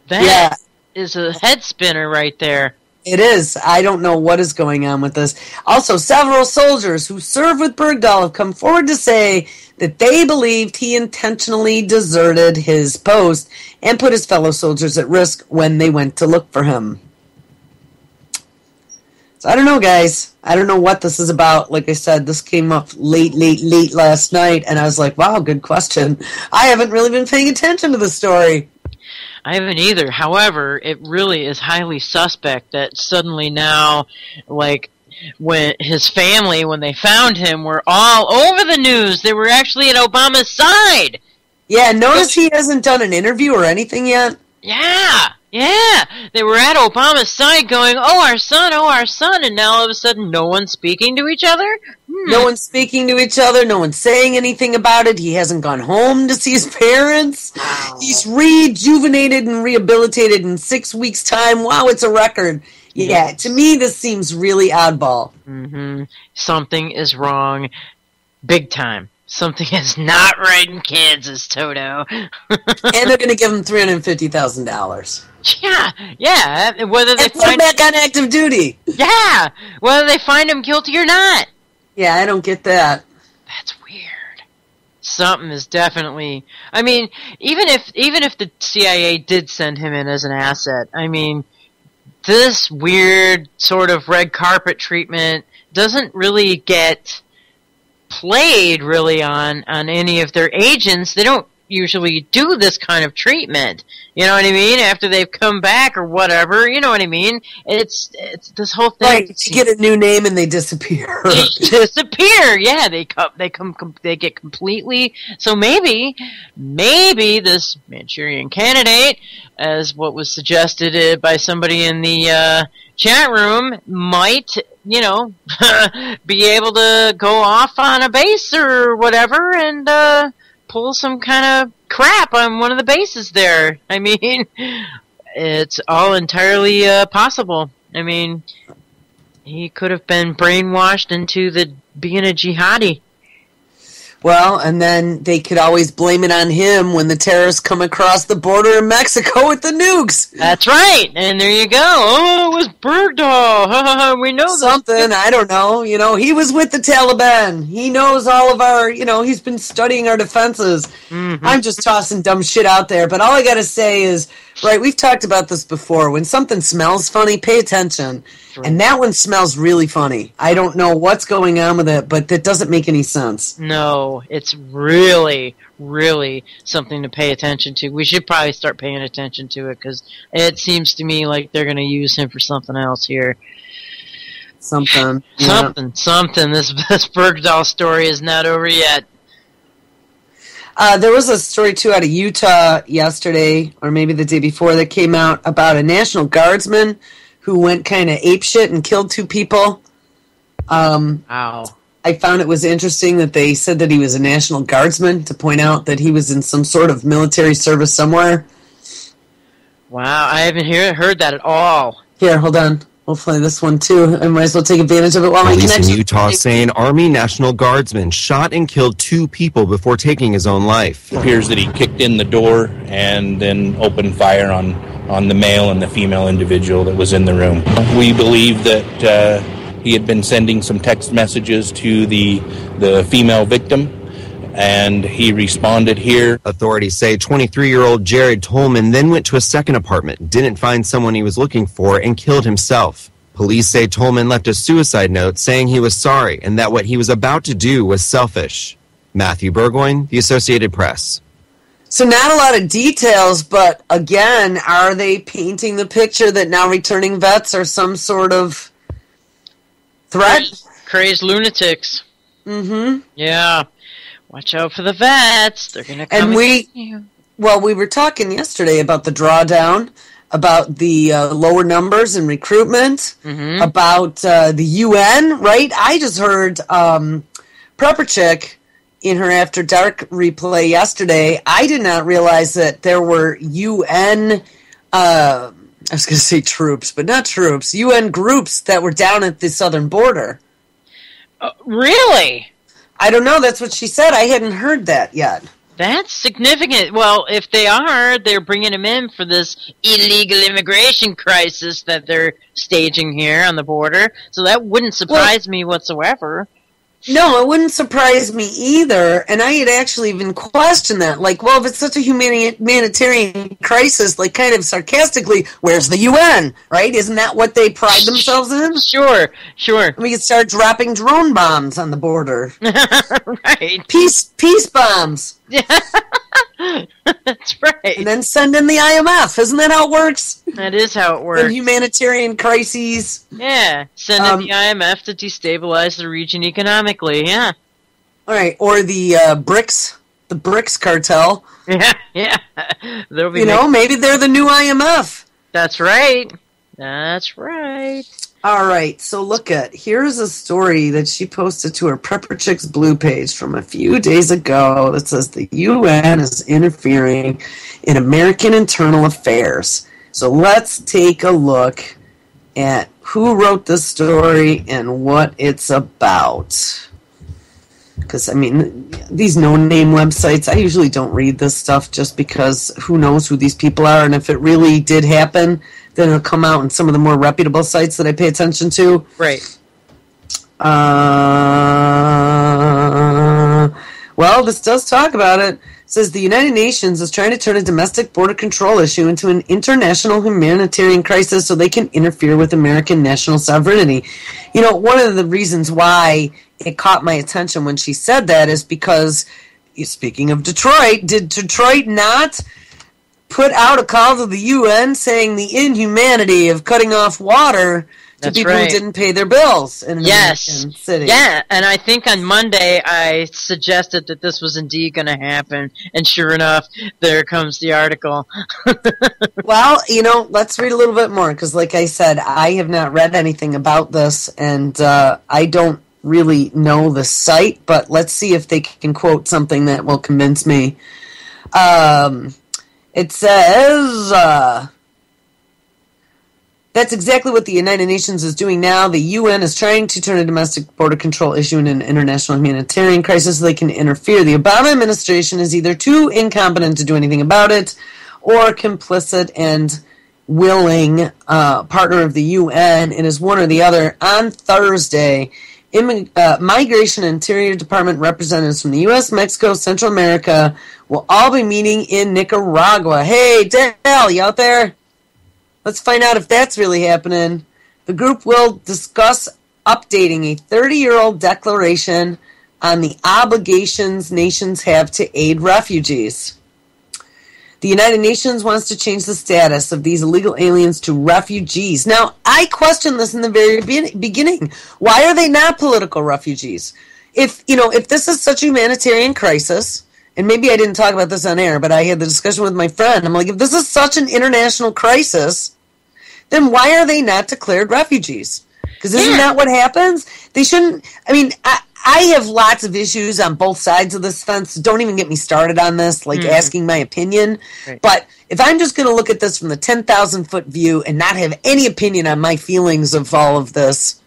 That is a head spinner right there. It is. I don't know what is going on with this. Also, several soldiers who served with Bergdahl have come forward to say that they believed he intentionally deserted his post and put his fellow soldiers at risk when they went to look for him. So I don't know, guys. I don't know what this is about. Like I said, this came up late last night, and I was like, wow, good question. I haven't really been paying attention to the story. I haven't either. However, it really is highly suspect that suddenly now, like, when his family, when they found him, were all over the news. They were actually at Obama's side. Yeah, notice he hasn't done an interview or anything yet. Yeah. They were at Obama's side going, oh, our son, and now all of a sudden no one's speaking to each other? No one's speaking to each other. No one's saying anything about it. He hasn't gone home to see his parents. Wow. He's rejuvenated and rehabilitated in 6 weeks' time. Wow, it's a record. Yeah, to me, this seems really oddball. Mm-hmm. Something is wrong big time. Something is not right in Kansas, Toto. And they're going to give him $350,000. Yeah. Whether they find back on active duty. Yeah, whether they find him guilty or not. Yeah, I don't get that. That's weird. Something is definitely. I mean, even if the CIA did send him in as an asset, I mean, this weird sort of red carpet treatment doesn't really get played really on any of their agents. They don't usually do this kind of treatment. You know what I mean? After they've come back or whatever, you know what I mean? It's this whole thing. Right, they get a new name and they disappear. Yeah, they get completely. So maybe this Manchurian Candidate, as what was suggested by somebody in the chat room, might, be able to go off on a base or whatever and pull some kind of crap on one of the bases there. I mean, it's all entirely possible. I mean, he could have been brainwashed into being a jihadi. Well, and then they could always blame it on him when the terrorists come across the border in Mexico with the nukes. That's right. And there you go. Oh, it was Bergdahl. We know something. I don't know. He was with the Taliban. He knows all of our, he's been studying our defenses. Mm-hmm. I'm just tossing dumb shit out there. But all I got to say is, right, we've talked about this before. When something smells funny, pay attention. Right. And that one smells really funny. I don't know what's going on with it, but that doesn't make any sense. No, it's really, really something to pay attention to. We should probably start paying attention to it because it seems to me like they're going to use him for something else here. Something. This Bergdahl story is not over yet. There was a story, too, out of Utah yesterday, or maybe the day before, that came out about a National Guardsman who went kind of apeshit and killed 2 people. Wow. I found it was interesting that they said that he was a National Guardsman to point out that he was in some sort of military service somewhere. Wow, I haven't heard that at all. Here, hold on. We'll play this one, too. I might as well take advantage of it while Police in Utah saying Army National Guardsman shot and killed 2 people before taking his own life. It appears that he kicked in the door and then opened fire on the male and the female individual that was in the room. We believe that he had been sending some text messages to the female victim, and he responded here. Authorities say 23-year-old Jared Tolman then went to a second apartment, didn't find someone he was looking for, and killed himself. Police say Tolman left a suicide note saying he was sorry and that what he was about to do was selfish. Matthew Burgoyne, The Associated Press. So not a lot of details, but again, are they painting the picture that now returning vets are some sort of threat? Crazed lunatics. Mm-hmm. Yeah. Watch out for the vets. They're going to come and we were talking yesterday about the drawdown, about the lower numbers in recruitment, about the UN, right? I just heard Prepper Chick in her After Dark replay yesterday. I did not realize that there were UN, I was going to say troops, but not troops, UN groups that were down at the southern border. Really? I don't know. That's what she said. I hadn't heard that yet. That's significant. Well, if they are, they're bringing them in for this illegal immigration crisis that they're staging here on the border. So that wouldn't surprise me whatsoever. No, it wouldn't surprise me either. And I had actually even questioned that. Like, well, if it's such a humanitarian crisis, like kind of sarcastically, where's the UN, right? Isn't that what they pride themselves in? Sure. We could start dropping drone bombs on the border. Right. Peace bombs. Yeah. That's right. And then send in the IMF. Isn't that how it works? That is how it works. In humanitarian crises. Yeah. Send in the IMF to destabilize the region economically. Yeah. All right. Or the BRICS cartel. Yeah. There'll be maybe they're the new IMF. That's right. All right, so here's a story that she posted to her Prepper Chicks Blue page from a few days ago that says the UN is interfering in American internal affairs. So let's take a look at who wrote this story and what it's about. Because, these no-name websites, I usually don't read this stuff just because who knows who these people are, and if it really did happen, then it'll come out in some of the more reputable sites that I pay attention to. Right. Well, this does talk about it. It says the United Nations is trying to turn a domestic border control issue into an international humanitarian crisis so they can interfere with American national sovereignty. One of the reasons why it caught my attention when she said that is because, speaking of Detroit, did Detroit not put out a call to the UN saying the inhumanity of cutting off water to people who didn't pay their bills in an American city? Yeah, and I think on Monday I suggested that this was indeed going to happen, and sure enough, there comes the article. Well, let's read a little bit more, because like I said, I have not read anything about this, and I don't really know the site, but let's see if they can quote something that will convince me. It says, that's exactly what the United Nations is doing now. The UN is trying to turn a domestic border control issue into an international humanitarian crisis so they can interfere. The Obama administration is either too incompetent to do anything about it or complicit and willing partner of the UN. It is one or the other. On Thursday, Migration and Interior Department representatives from the U.S., Mexico, Central America will all be meeting in Nicaragua. Hey, Dale, you out there? Let's find out if that's really happening. The group will discuss updating a 30-year-old declaration on the obligations nations have to aid refugees. The United Nations wants to change the status of these illegal aliens to refugees. Now, I questioned this in the very beginning. Why are they not political refugees? If this is such a humanitarian crisis, and maybe I didn't talk about this on air, but I had the discussion with my friend. I'm like, if this is such an international crisis, then why are they not declared refugees? Because isn't that what happens? They shouldn't. I have lots of issues on both sides of this fence. Don't even get me started on this, asking my opinion. Right. But if I'm just going to look at this from the 10,000-foot view and not have any opinion on my feelings of all of this,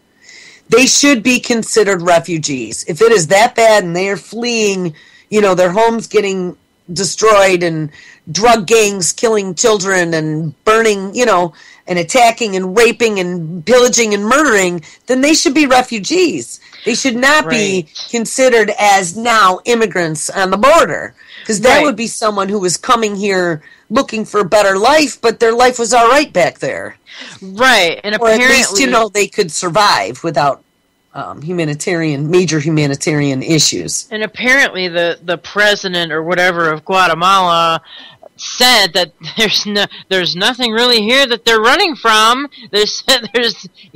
they should be considered refugees. If it is that bad and they are fleeing, their homes getting destroyed and drug gangs killing children and burning, and attacking and raping and pillaging and murdering, then they should be refugees. They should not be considered as now immigrants on the border, because that would be someone who was coming here looking for a better life, but their life was all right back there. Right, and or apparently, at least they could survive without major humanitarian issues. And apparently, the president or whatever of Guatemala said that there's nothing really here that they're running from. There's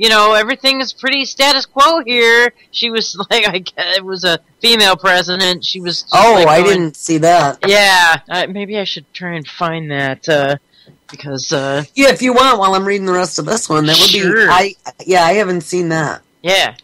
everything is pretty status quo here. She was like, it was a female president. She was. I didn't see that. Yeah, maybe I should try and find that because. If you want, while I'm reading the rest of this one, that would be. I haven't seen that. Yeah.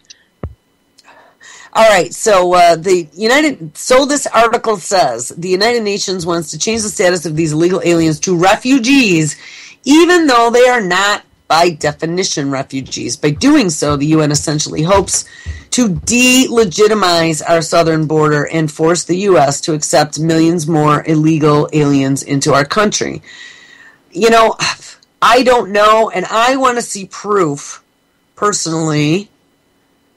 All right, so this article says the United Nations wants to change the status of these illegal aliens to refugees, even though they are not by definition refugees. By doing so, the UN essentially hopes to delegitimize our southern border and force the U.S. to accept millions more illegal aliens into our country. I don't know, and I want to see proof, personally,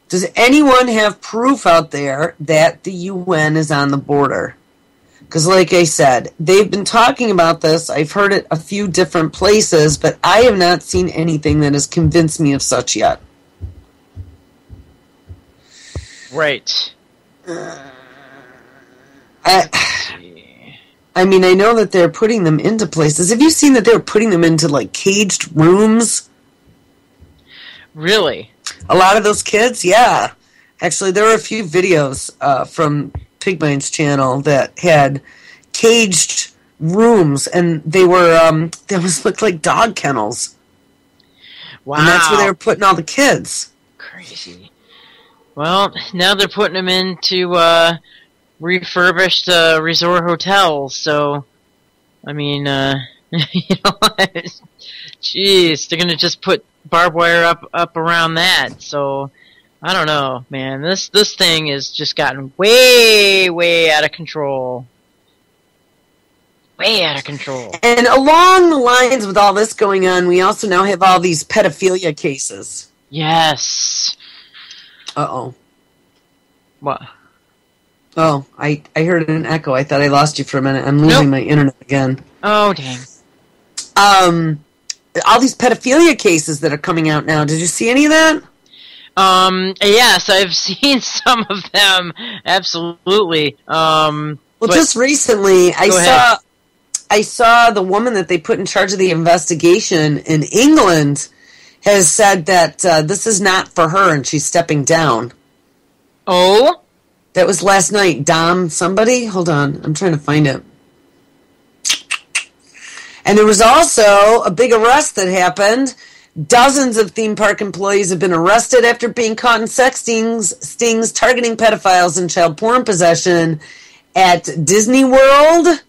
Does anyone have proof out there that the UN is on the border? Because like I said, they've been talking about this. I've heard it a few different places, but I have not seen anything that has convinced me of such yet. Right. I mean, I know that they're putting them into places. Have you seen that they're putting them into, like, caged rooms? Really? A lot of those kids? Yeah. Actually, there were a few videos from Pigmine's channel that had caged rooms, and they were, they almost looked like dog kennels. Wow. And that's where they were putting all the kids. Crazy. Well, now they're putting them into, refurbished resort hotels, so I mean, you know, jeez, they're gonna just put barbed wire up around that. So I don't know, man. This thing has just gotten way out of control. Way out of control. And along the lines with all this going on, we also now have all these pedophilia cases. Yes. Uh-oh. What? Oh, I heard an echo. I thought I lost you for a minute. I'm losing my internet again. Oh, dang. All these pedophilia cases that are coming out now. Did you see any of that? Yes, I've seen some of them. Absolutely. Well, just recently, I saw the woman that they put in charge of the investigation in England has said that this is not for her and she's stepping down. Oh? That was last night. Dom somebody? Hold on. I'm trying to find it. And there was also a big arrest that happened. Dozens of theme park employees have been arrested after being caught in sex stings targeting pedophiles and child porn possession at Disney World,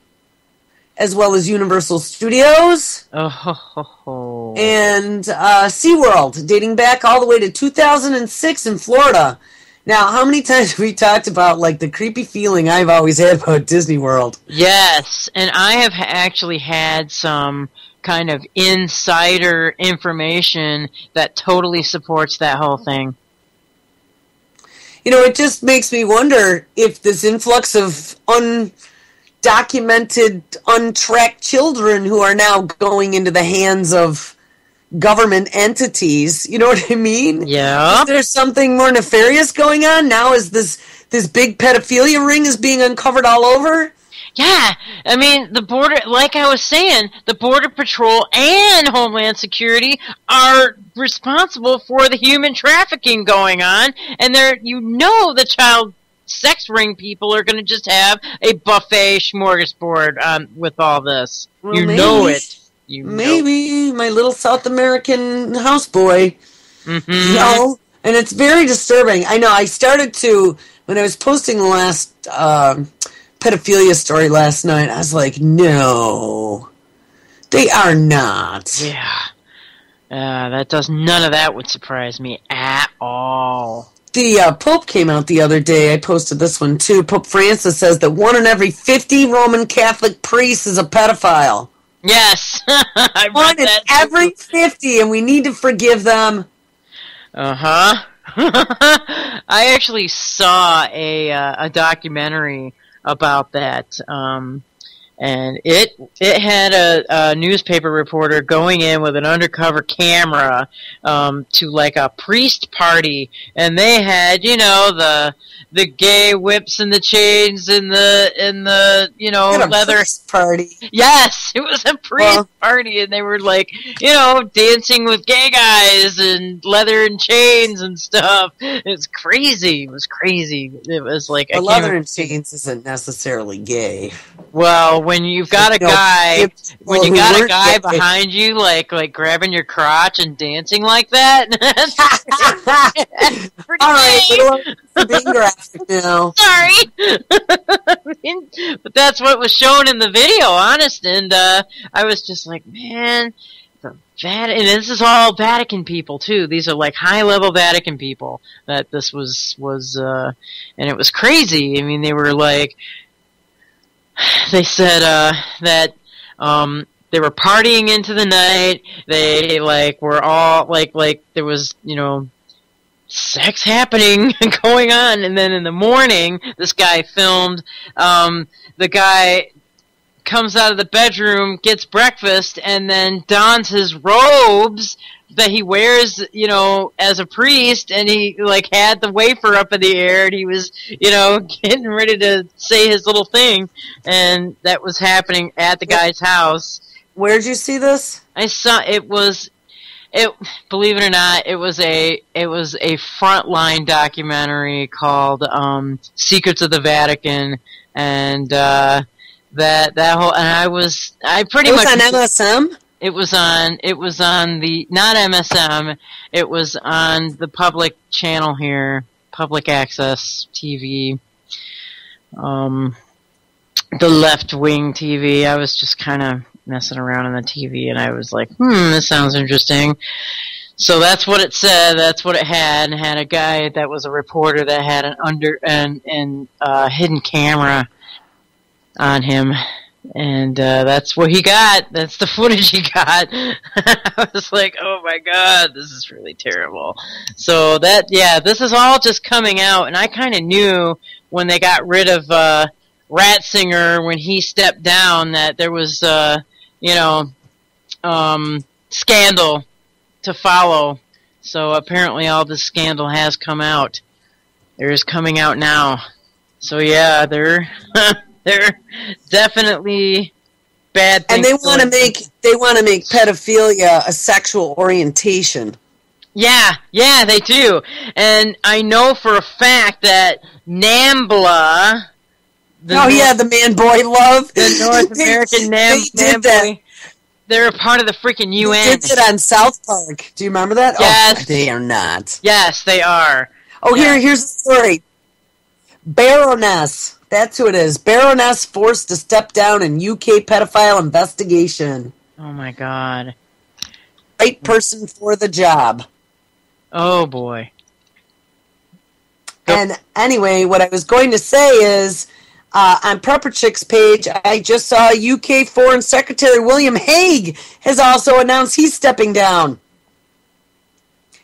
as well as Universal Studios. Oh. And SeaWorld, dating back all the way to 2006 in Florida. Now, how many times have we talked about, like, the creepy feeling I've always had about Disney World? Yes, and I have actually had some kind of insider information that totally supports that whole thing. You know, it just makes me wonder if this influx of undocumented, untracked children who are now going into the hands of government entities, you know what I mean? Yeah. Is there something more nefarious going on now as this big pedophilia ring is being uncovered all over? Yeah, I mean, the border, like I was saying, the Border Patrol and Homeland Security are responsible for the human trafficking going on, and the child sex ring people are going to just have a buffet smorgasbord with all this. Well, you maybe. know it. Maybe my little South American houseboy. Mm-hmm. You know? And it's very disturbing. I know, I started to, when I was posting the last pedophilia story last night, I was like, no, they are not. Yeah. None of that would surprise me at all. The Pope came out the other day. I posted this one too. Pope Francis says that 1 in every 50 Roman Catholic priests is a pedophile. Yes. I 1 in every 50, and we need to forgive them. Uh-huh. I actually saw a documentary about that, and it had a newspaper reporter going in with an undercover camera to like a priest party, and they had, you know, the gay whips and the chains and the you know, leather party. Yes, it was a priest party, and they were like, you know, dancing with gay guys and leather and chains and stuff. It was crazy. It was like leather and chains isn't necessarily gay. Well, when you've got a guy, behind you, like grabbing your crotch and dancing like that, that's pretty all right, being graphic now. Sorry, but that's what was shown in the video, honest. And I was just like, man, the Vatican, and this is all Vatican people too. These are like high-level Vatican people. That this was, and it was crazy. I mean, they were like. They said that they were partying into the night. They were all like there was, you know, sex happening going on. And then in the morning, this guy filmed, the guy comes out of the bedroom, gets breakfast, and then dons his robes that he wears, as a priest, and he, had the wafer up in the air, and he was, getting ready to say his little thing, and that was happening at the guy's house. Where'd you see this? I saw, believe it or not, it was a Frontline documentary called, Secrets of the Vatican, and, that whole, and I pretty much. It was on MSM? It was on the, not MSM, it was on the public channel here, public access TV, the left-wing TV. I was just kind of messing around on the TV, and I was like, this sounds interesting. So that's what it said, that's what it had, and had a guy that was a reporter that had an hidden camera on him. And that's what he got. That's the footage he got. I was like, oh my god, this is really terrible. So this is all just coming out, and I kind of knew when they got rid of Ratzinger, when he stepped down, that there was, scandal to follow. So apparently all this scandal has come out. There's coming out now. So yeah, they're definitely bad things. And they want to make pedophilia a sexual orientation. Yeah, they do. And I know for a fact that NAMBLA, the man-boy love, the North American NAMBLA, boy, they're a part of the freaking UN. They did it on South Park. Do you remember that? Yes. Oh, they are not. Yes, they are. Oh, here's the story. Baroness. That's who it is. Baroness forced to step down in UK pedophile investigation. Oh my god. Right person for the job. Oh boy. And anyway, what I was going to say is, on Prepper Chick's page, I just saw UK Foreign Secretary William Hague has also announced he's stepping down.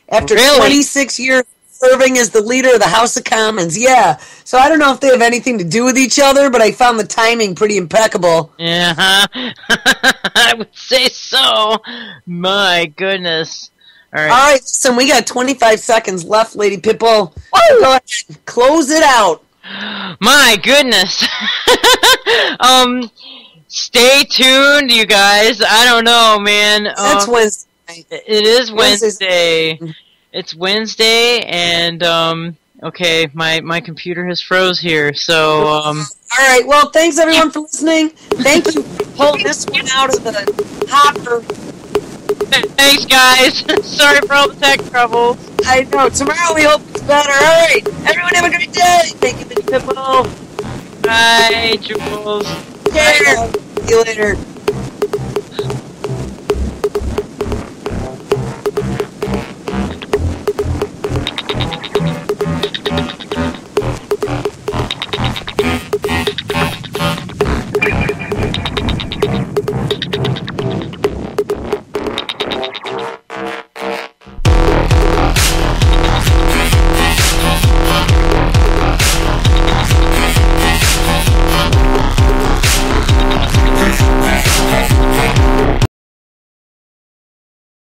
After 26 years serving as the leader of the House of Commons. Yeah. So I don't know if they have anything to do with each other, but I found the timing pretty impeccable. Yeah, I would say so. My goodness. All right, listen, we got 25 seconds left, Lady Pitbull. Woo! Go ahead, close it out. My goodness. Stay tuned, you guys. I don't know, man. That's Wednesday. It is Wednesday. It's Wednesday, and okay, my computer has froze here. So all right. Well, thanks everyone for listening. Thank you for pulling this one out of the hopper. Thanks, guys. Sorry for all the tech troubles. I know. Tomorrow we hope it's better. All right. Everyone have a great day. Thank you, Pitbull. Bye, Jules. Take care. See you later.